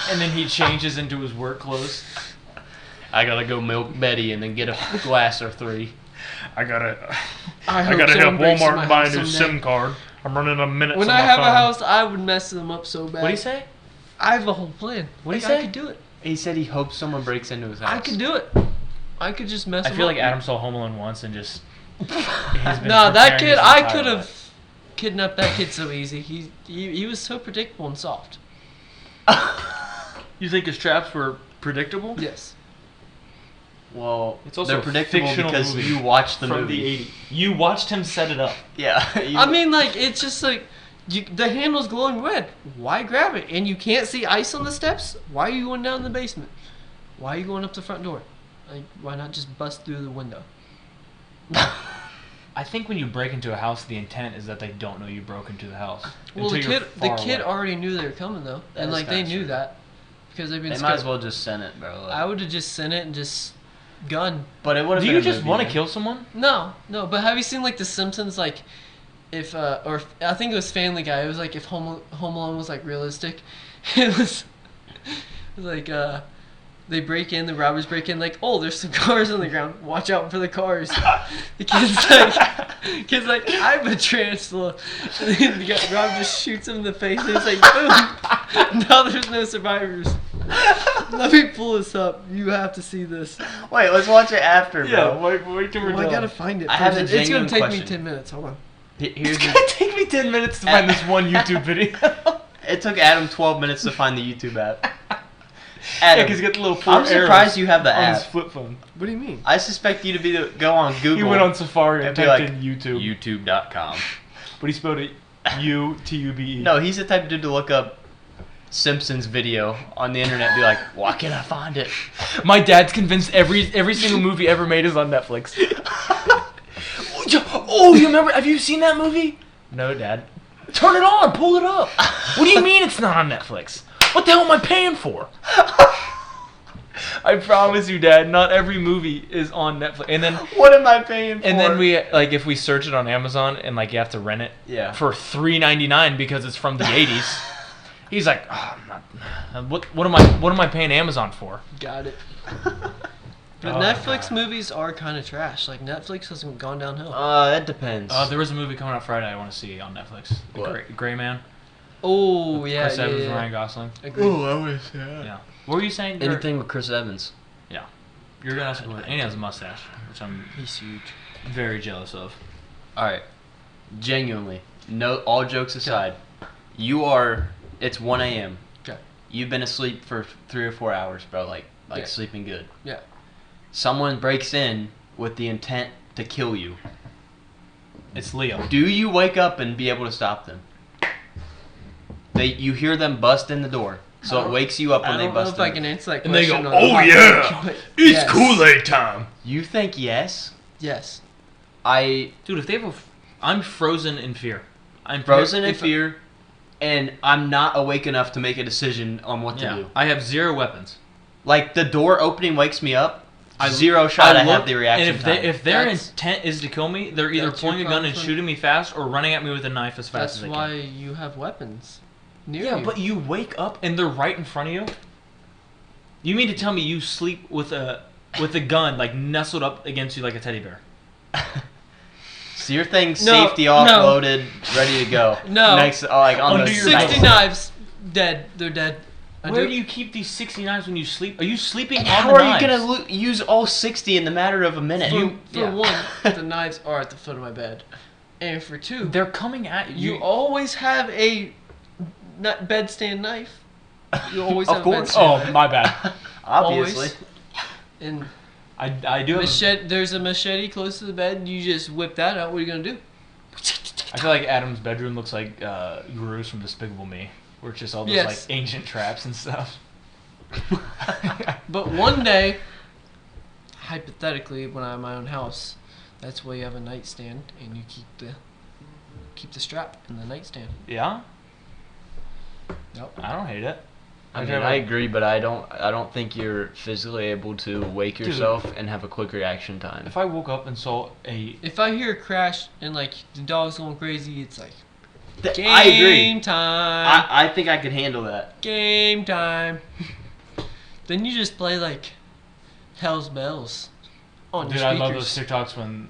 S3: And then he changes into his work clothes.
S4: I gotta go milk Betty and then get a glass or 3.
S3: I gotta
S2: hope someone breaks in my house someday.
S3: SIM card. I'm running a minute.
S2: When I have a house, I would mess them up so bad.
S4: What'd he say?
S2: I have a whole plan.
S4: What'd he
S2: I
S4: say?
S2: could do it.
S4: He said he hopes someone breaks into his house.
S2: I could do it. I could just mess
S3: I
S2: them
S3: feel
S2: up.
S3: like Adam saw Home Alone once and just. he's been
S2: No, that
S3: preparing
S2: kid,
S3: his
S2: I
S3: entire
S2: could have
S3: life.
S2: kidnapped that kid so easy. He was so predictable and soft.
S3: You think his traps were predictable?
S2: Yes.
S4: Well,
S3: It's also
S4: they're
S3: a
S4: predictable
S3: fictional
S4: because
S3: movie
S4: you watched the
S3: From
S4: movie.
S3: the 80s. You watched him set it up.
S4: Yeah.
S2: I mean, like, it's just like, the handle's glowing red. Why grab it? And you can't see ice on the steps? Why are you going down the basement? Why are you going up the front door? Like, why not just bust through the window?
S3: I think when you break into a house, the intent is that they don't know you broke into the house.
S2: Well,
S3: until you're
S2: the
S3: far
S2: kid
S3: away.
S2: already knew they were coming though,
S4: That
S2: and
S4: is
S2: like they
S4: kinda
S2: knew
S4: true.
S2: that because they've been.
S4: They might as well just send it, bro.
S2: I would have just sent it and just gun.
S4: But it would have
S3: Do
S4: been
S3: you
S4: a
S3: just
S4: movie,
S3: want to
S4: man.
S3: kill someone?
S2: No. But have you seen like The Simpsons? Like, if I think it was Family Guy. It was like if Home Alone was like realistic. It was like they break in, the robbers break in, like, oh, there's some cars on the ground. Watch out for the cars. The kid's like, I'm a tarantula. And then the robber just shoots him in the face, and it's like, boom. Now there's no survivors. Let me pull this up. You have to see this.
S4: Wait, let's watch it after, bro.
S3: wait till we're
S2: Well, I gotta find it.
S4: I have
S2: first.
S4: a
S2: It's gonna
S4: genuine
S2: take
S4: question.
S2: me 10 minutes. Hold on.
S4: Here's
S3: It's gonna take me 10 minutes to find this one YouTube video.
S4: It took Adam 12 minutes to find the YouTube app. Adam,
S3: he's got the little 4
S4: I'm surprised
S3: arrows
S4: you have the
S3: on his
S4: app.
S3: flip phone.
S2: What do you mean?
S4: I suspect you to be go on Google.
S3: He went on Safari and
S4: and be
S3: typed
S4: like,
S3: in YouTube.
S4: YouTube.com.
S3: But he spelled it U-T-U-B-E.
S4: No, he's the type of dude to look up Simpsons video on the internet and be like, why can't I find it?
S3: My dad's convinced every single movie ever made is on Netflix. Oh, you remember? Have you seen that movie? No, Dad. Turn it on. Pull it up. What do you mean it's not on Netflix? What the hell am I paying for? I promise you, Dad, not every movie is on Netflix. And then
S4: What am I paying for?
S3: and then we like if we search it on Amazon and like you have to rent it for $3.99 because it's from the 80s. He's like, oh, I'm not, what am I paying Amazon for?
S2: Got it. But
S3: Oh,
S2: Netflix
S3: God.
S2: movies are kind of trash. Like Netflix has gone downhill.
S4: That depends.
S3: There is a movie coming out Friday I want to see on Netflix. The
S4: What?
S3: Gray Man.
S2: Oh yeah,
S3: Chris Evans,
S2: yeah.
S3: Ryan Gosling.
S2: Agreed.
S4: I wish that.
S3: Yeah. What were you saying?
S4: Anything with Chris Evans.
S3: Yeah. You're gonna ask and he has a mustache, which I'm
S2: He's huge.
S3: very jealous of.
S4: Alright. Genuinely. No, all jokes aside. It's 1 a.m.
S2: Okay.
S4: You've been asleep for 3 or 4 hours, bro. Like
S2: Yeah.
S4: sleeping good.
S2: Yeah.
S4: Someone breaks in with the intent to kill you.
S3: It's Leo.
S4: Do you wake up and be able to stop them? You hear them bust in the door, so it wakes you up when
S2: I
S4: they
S2: don't know
S4: bust
S2: if I
S4: in.
S2: can answer that
S3: And they
S2: question.
S3: go,
S2: on the
S3: "Oh,
S2: podcast,
S3: yeah,
S2: but
S3: it's
S2: yes.
S3: Kool-Aid time."
S4: You think yes?
S2: Yes.
S3: Dude, if they have I'm frozen in fear. I'm
S4: Frozen in
S3: if-
S4: fear, and I'm not awake enough to make a decision on what to
S3: Yeah.
S4: do.
S3: I have 0 weapons.
S4: Like the door opening wakes me up. Zero shot. I have the reaction
S3: And
S4: time.
S3: if their
S2: That's-
S3: intent is to kill me, they're either
S2: That's your
S3: pulling a gun and
S2: problem.
S3: shooting me fast or running at me with a knife as fast
S2: That's
S3: as they
S2: why
S3: can.
S2: you have weapons near
S3: Yeah,
S2: you.
S3: but you wake up and they're right in front of you. You mean to tell me you sleep with a gun like nestled up against you like a teddy bear?
S4: So your thing's
S2: No,
S4: safety
S2: no.
S4: offloaded, ready to go.
S2: No.
S4: Next, like on
S3: Under
S4: the
S3: your
S2: 60
S3: bed.
S2: knives, dead. They're dead.
S3: Where do you keep these 60 knives when you sleep? Are you sleeping on
S4: How
S3: the
S4: are
S3: knives?
S4: you gonna use all 60 in the matter of a minute?
S2: For one, the knives are at the foot of my bed, and for two,
S3: They're coming at you.
S2: you always have a bedstand knife. You always
S4: Of
S2: have
S4: course.
S2: a bedstand
S3: Oh, my bad.
S4: Obviously.
S2: Always. And
S3: I do have.
S2: there's a machete close to the bed. And you just whip that out. What are you gonna do?
S3: I feel like Adam's bedroom looks like Guru's from Despicable Me, where it's just all those
S2: Yes.
S3: like ancient traps and stuff.
S2: But one day, hypothetically, when I have my own house, that's where you have a nightstand and you keep the strap in the nightstand.
S3: Yeah,
S2: Yep.
S3: I don't hate it.
S4: I mean, I agree, but I don't think you're physically able to wake
S3: Dude.
S4: yourself and have a quick reaction time.
S3: If I woke up and saw a
S2: If I hear a crash and like the dog's going crazy, it's like game
S4: I agree.
S2: time.
S4: I think I could handle that.
S2: Game time. Then you just play like Hell's Bells on
S3: dude,
S2: your
S3: I
S2: speakers.
S3: love those TikToks when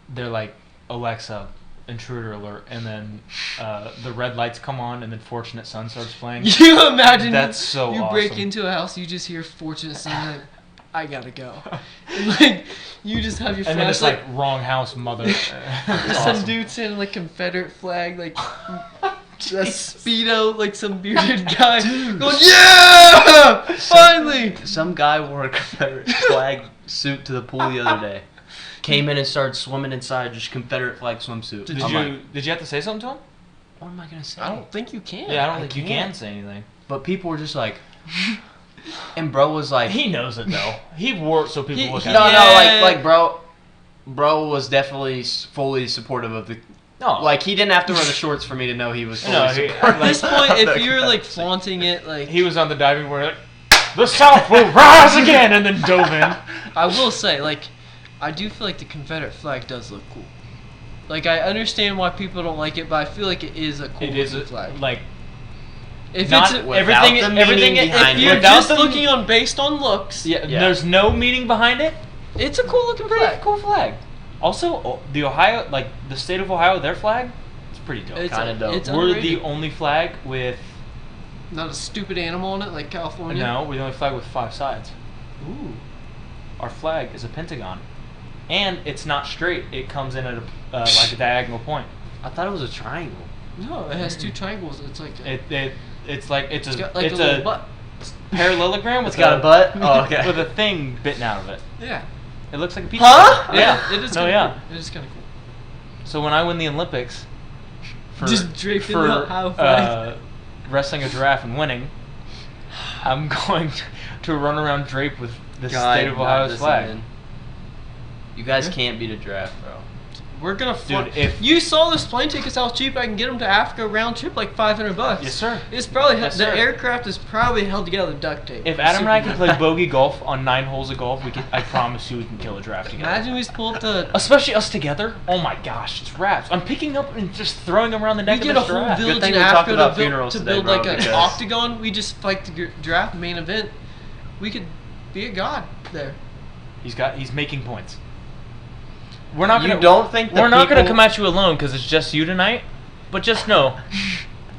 S3: they're like Alexa, intruder alert, and then the red lights come on, and then Fortunate Son starts playing.
S2: You imagine
S3: That's so
S2: you break
S3: awesome.
S2: into a house, you just hear Fortunate Son like, I gotta go. And like you just have your
S3: And then it's
S2: flashlight.
S3: like wrong house, mother.
S2: There's some dude standing like Confederate flag, like a speedo, like some bearded guy going, yeah, finally.
S4: Some guy wore a Confederate flag suit to the pool the other day. Came in and started swimming inside just Confederate flag swimsuit.
S3: Did
S4: I'm
S3: you
S4: like,
S3: did you have to say something to him?
S4: what am I gonna say?
S2: I don't think you can.
S3: Yeah, I don't
S4: I
S3: think you
S4: can't.
S3: can say anything.
S4: But people were just like, and bro was like,
S3: He knows it though. He wore it so people
S2: He-
S3: look
S2: he-
S3: at
S4: no,
S3: him.
S2: Yeah.
S4: like bro was definitely fully supportive of the.
S3: No,
S4: Like he didn't have to wear the shorts for me to know he was fully
S3: No, he-
S4: supportive.
S2: At this point,
S4: of
S2: if
S4: the
S2: you're like
S4: Confederacy.
S2: flaunting it, like
S3: he was on the diving board like, the South will rise again, and then dove in.
S2: I will say, like, I do feel like the Confederate flag does look cool. Like, I understand why people don't like it, but I feel like it is a cool
S3: It is
S2: looking flag.
S3: like
S2: If
S3: not
S2: it's
S4: without
S3: everything.
S4: the
S3: Everything.
S4: meaning behind
S2: if
S4: it.
S2: you're
S3: without
S2: just
S3: the-
S2: looking on based on looks,
S3: Yeah,
S4: Yeah.
S3: there's no meaning behind it.
S2: it's a cool looking flag.
S3: Cool flag. Also, the Ohio, like the state of Ohio, their flag, it's pretty dope.
S2: It's
S4: Kinda dope.
S2: It's
S3: We're
S2: underrated.
S3: the only flag with
S2: Not a stupid animal on it like California.
S3: no. We're the only flag with 5 sides.
S2: Ooh.
S3: Our flag is a pentagon, and it's not straight. It comes in at a like a diagonal point.
S4: I thought it was a triangle.
S2: No, it has 2 triangles. It's like a,
S3: It's like it's
S2: it's
S3: a
S2: got like
S3: it's
S2: a little
S3: a
S2: butt.
S3: parallelogram with
S4: It's got a butt? Oh, okay.
S3: with a thing bitten out of it.
S2: Yeah.
S3: It looks like a pizza.
S4: Huh?
S3: Yeah.
S2: It is
S3: No,
S2: kinda
S3: yeah.
S2: cool. It is kind of cool.
S3: So when I win the Olympics for,
S2: Just draped in
S3: for
S2: the how flag.
S3: wrestling a giraffe and winning, I'm going to run around draped with the state of Ohio's flag.
S4: You guys can't beat a giraffe, bro.
S2: We're gonna fly.
S3: Dude, if-
S2: you saw this plane tickets, how cheap I can get them to Africa round trip, like $500.
S3: Yes, sir.
S2: It's probably
S3: Yes,
S2: the
S3: sir.
S2: aircraft is probably held together with duct tape.
S3: If Adam and I can play bogey golf on 9 holes of golf, I promise you we can kill a giraffe together.
S2: Imagine we pulled the.
S3: Especially us together. Oh my gosh, it's wraps. I'm picking up and just throwing them around the
S2: We
S3: neck
S2: get
S3: of
S2: a
S3: this
S2: whole
S3: giraffe.
S2: village
S4: Good thing
S2: in
S4: we talked
S2: Africa
S4: about
S2: to build,
S4: funerals
S2: to
S4: today,
S2: build
S4: bro,
S2: like an
S4: because-
S2: octagon. We just fight the giraffe main event. We could be a god there.
S3: He's making points. We're not
S4: You
S3: gonna.
S4: don't think the
S3: we're not gonna
S4: people-
S3: come at you alone because it's just you tonight. But just know,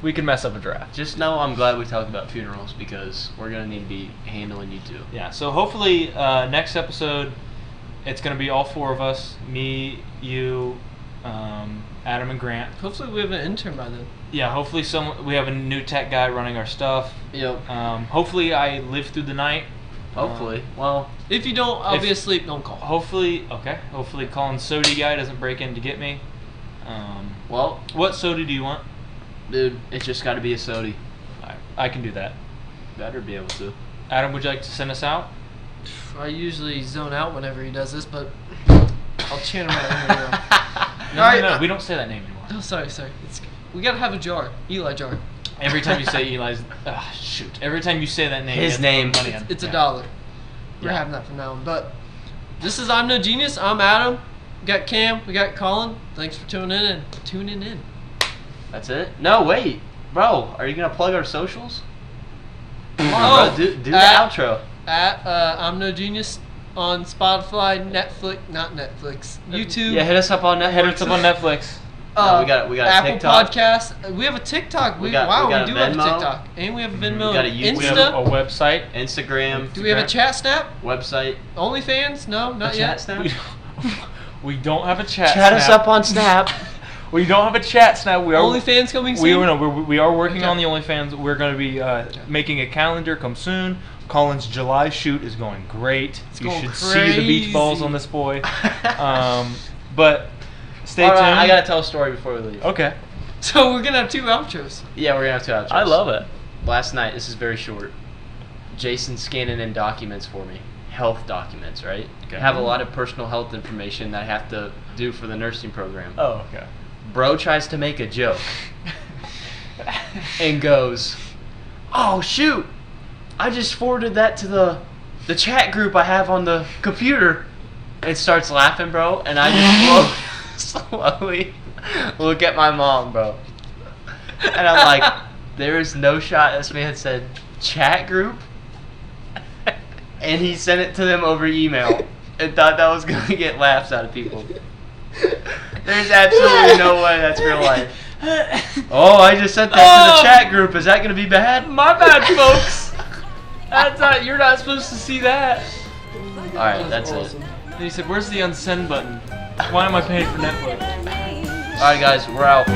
S3: we can mess up a giraffe.
S4: Just know I'm glad we talked about funerals because we're gonna need to be handling you too.
S3: Yeah. So hopefully next episode, it's gonna be all 4 of us: me, you, Adam, and Grant.
S2: Hopefully, we have an intern by then.
S3: Yeah. Hopefully we have a new tech guy running our stuff.
S4: Yep.
S3: Hopefully I live through the night.
S4: Hopefully. Well,
S2: If you don't, I'll
S3: If-
S2: be asleep. Don't call.
S3: Hopefully Colin's soda guy doesn't break in to get me.
S4: well,
S3: What soda do you want?
S4: dude, it's just got to be a sody.
S3: I can do that.
S4: Better be able to.
S3: Adam, would you like to send us out?
S2: I usually zone out whenever he does this, but I'll chant him out anyway.
S3: No,
S2: Alright,
S3: no, we don't say that name anymore.
S2: Oh, sorry. We gotta have a jar, Eli jar.
S3: Every time you say Eli's, shoot. Every time you say that name,
S4: His
S3: you have to
S4: name.
S3: put money in.
S2: It's
S3: Yeah.
S2: $1. We're
S3: Yeah.
S2: having that from now on. But this is I'm No Genius. I'm Adam. We got Cam. We got Colin. Thanks for tuning in.
S4: That's it? No, wait. Bro, are you going to plug our socials? Come on,
S2: Oh,
S4: bro. Do the
S2: at-
S4: outro.
S2: At I'm No Genius on Spotify, not Netflix, YouTube.
S4: Yeah, hit us up on Netflix.
S3: Hit us up on Netflix.
S4: No, we got a
S2: Apple
S4: TikTok.
S2: Podcast. We have a TikTok.
S4: We
S2: We
S4: got
S2: do
S4: a
S2: have a
S4: Venmo.
S2: TikTok, and we have a Venmo.
S4: We got a
S2: and
S4: YouTube.
S3: We have
S2: Insta.
S3: a website.
S4: Instagram.
S2: Do we have a chat snap?
S4: Website.
S2: OnlyFans? No, not
S4: A
S2: yet.
S4: chat snap?
S3: We don't have a chat.
S4: Chat us
S3: snap.
S4: up on Snap.
S3: We don't have a chat snap. We are
S2: OnlyFans coming soon.
S3: we are working
S2: Okay.
S3: on the OnlyFans. We're going to be making a calendar come soon. Colin's July shoot is going great. You
S2: going
S3: should see the beach balls
S2: crazy.
S3: on this boy. But stay tuned.
S4: I got to tell a story before we leave.
S3: Okay.
S2: So we're gonna have 2 outros.
S4: Yeah, we're going to have 2 outros.
S3: I love it.
S4: Last night, this is very short. Jason's scanning in documents for me. Health documents, right?
S3: Okay.
S4: I have a lot of personal health information that I have to do for the nursing program.
S3: Oh, okay.
S4: Bro tries to make a joke and goes, "Oh shoot, I just forwarded that to the chat group I have on the computer," and starts laughing, bro. And I just slowly look at my mom, bro, and I'm like, there is no shot this man said chat group, and he sent it to them over email and thought that was gonna get laughs out of people. There's absolutely no way that's real life. Oh, I just sent that to the chat group. Is that gonna be bad?
S3: My bad, folks. That's not. You're not supposed to see that.
S4: All right, that's it.
S3: And he said, "Where's the unsend button? Why am I paying for Netflix?"
S4: All right, guys, we're out.